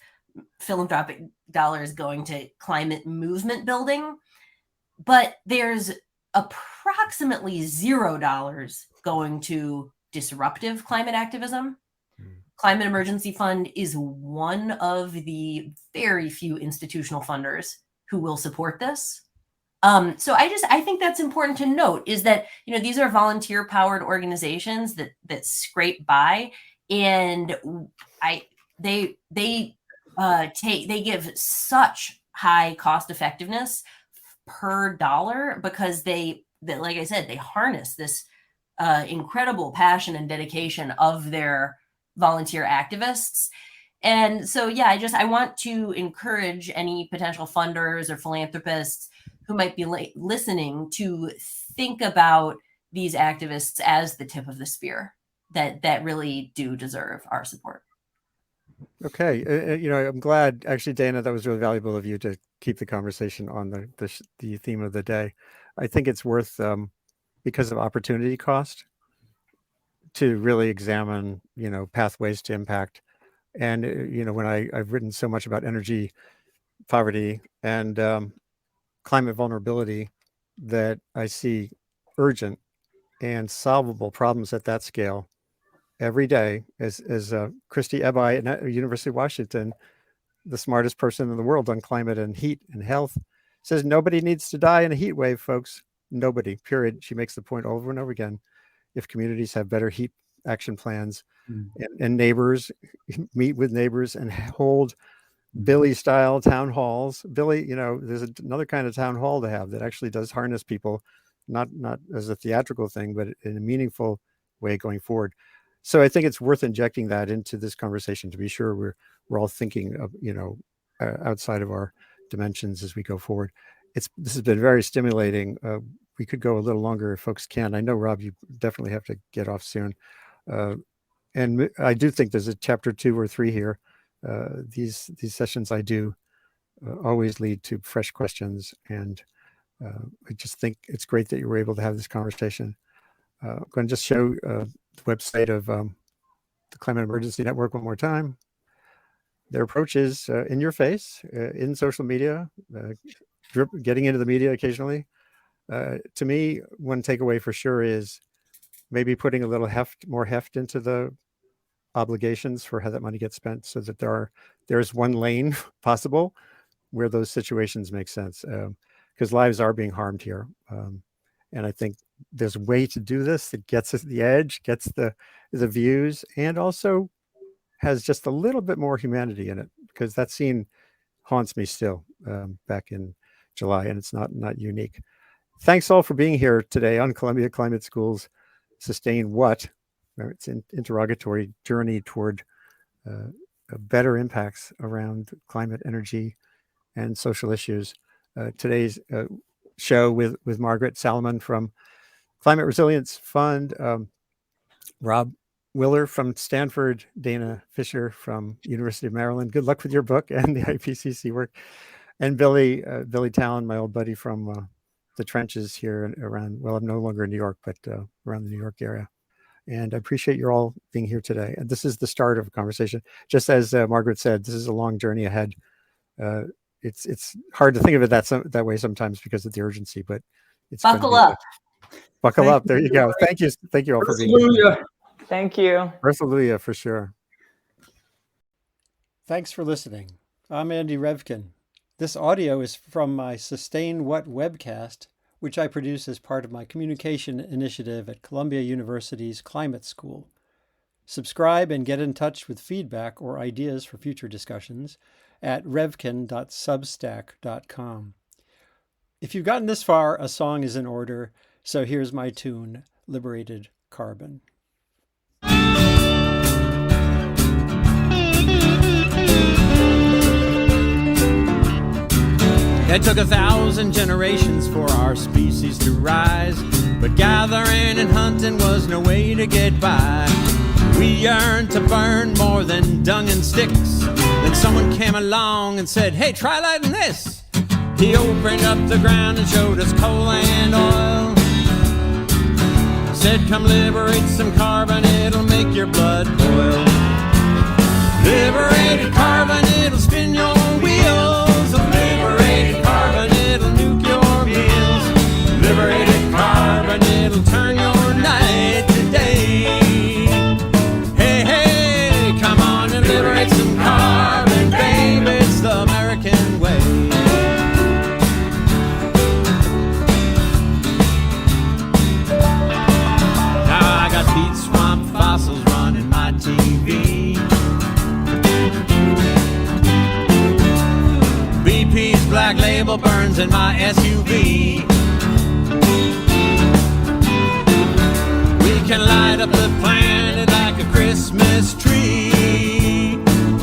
philanthropic dollars going to climate movement building, but there's approximately $0 going to disruptive climate activism. Climate Emergency Fund is one of the very few institutional funders who will support this. So I think that's important to note, is that, these are volunteer powered organizations that scrape by, and they give such high cost effectiveness per dollar, because like I said, they harness this incredible passion and dedication of their volunteer activists. And so, I want to encourage any potential funders or philanthropists who might be listening to think about these activists as the tip of the spear that really do deserve our support. Okay. I'm glad, actually, Dana, that was really valuable of you to keep the conversation on the theme of the day. I think it's worth, because of opportunity cost, to really examine, pathways to impact. And, when I've written so much about energy poverty and climate vulnerability, that I see urgent and solvable problems at that scale every day. As Christy Ebi at University of Washington, the smartest person in the world on climate and heat and health, says nobody needs to die in a heat wave, folks. Nobody, period. She makes the point over and over again. If communities have better heat action plans and neighbors meet with neighbors and hold Billy style town halls. Billy, there's another kind of town hall to have that actually does harness people, not as a theatrical thing, but in a meaningful way going forward. So I think it's worth injecting that into this conversation to be sure we're all thinking of, outside of our dimensions as we go forward. This has been very stimulating. We could go a little longer if folks can. I know, Rob, you definitely have to get off soon. And I do think there's a chapter 2 or 3 here. These sessions I do always lead to fresh questions, and I just think it's great that you were able to have this conversation. I'm going to just show the website of the Climate Emergency Network one more time. Their approach is in your face, in social media, getting into the media occasionally. To me, one takeaway for sure is maybe putting a little more heft into the obligations for how that money gets spent, so that there's one lane possible where those situations make sense, because lives are being harmed here. And I think there's a way to do this that gets us the edge, gets the views, and also has just a little bit more humanity in it, because that scene haunts me still back in July, and it's not unique. Thanks all for being here today on Columbia Climate School's Sustain What? It's an interrogatory journey toward better impacts around climate, energy, and social issues. Today's show with Margaret Salomon from Climate Resilience Fund, Rob Willer from Stanford, Dana Fisher from University of Maryland. Good luck with your book and the IPCC work. And Billy Talon, my old buddy from the trenches here around, well, I'm no longer in New York, but around the New York area. And I appreciate you all being here today. And this is the start of a conversation. Just as Margaret said, this is a long journey ahead. It's hard to think of it that way sometimes because of the urgency, but it's buckle up. Buckle up. There you go. Thank you all for being here. Thank you. Hallelujah, for sure. Thanks for listening. I'm Andy Revkin. This audio is from my Sustain What webcast, which I produce as part of my communication initiative at Columbia University's Climate School. Subscribe and get in touch with feedback or ideas for future discussions at revkin.substack.com. If you've gotten this far, a song is in order, so here's my tune, Liberated Carbon. It took 1,000 generations for our species to rise, but gathering and hunting was no way to get by. We yearned to burn more than dung and sticks. Then someone came along and said, hey, try lighting this. He opened up the ground and showed us coal and oil. Said, come liberate some carbon, it'll make your blood boil. Liberated carbon, it'll spin your wheels. Liberated carbon, it'll nuke your meals. Liberated carbon, it'll turn your night to day. Hey, hey, come on and liberate some carbon, babe, it's the American way. table burns in my SUV. We can light up the planet like a Christmas tree.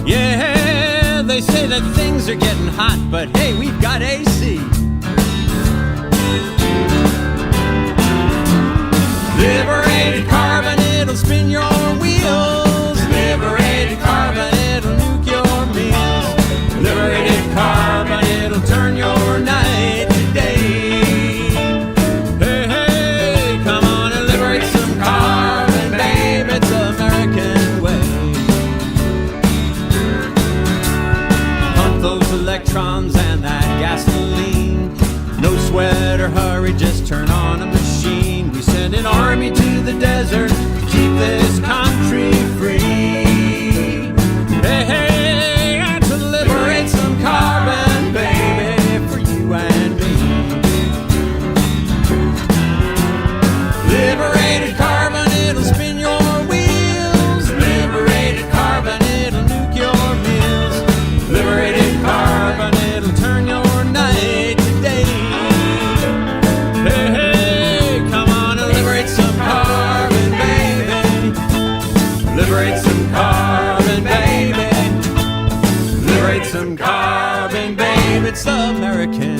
Yeah, they say that things are getting hot, but hey, we've got AC. Liberated carbon, it'll spin your wheels. Liberated carbon, it'll nuke your meals. Liberated carbon, it'll turn your night to day. Hey, hey, come on and liberate some carbon, babe, it's American way. Pump those electrons and that gasoline. No sweat or hurry, just turn on a machine. We send an army to the desert to keep this country free. Hey, hey, and to liberate some carbon, baby, for you and me. Liberated carbon, it'll spin your wheels. Liberated carbon, it'll nuke your meals. Liberated carbon, it'll turn your night to day. Hey, hey, come on and liberate some carbon, baby. Liberate some carbon, baby. Liberate some carbon, baby. It's the American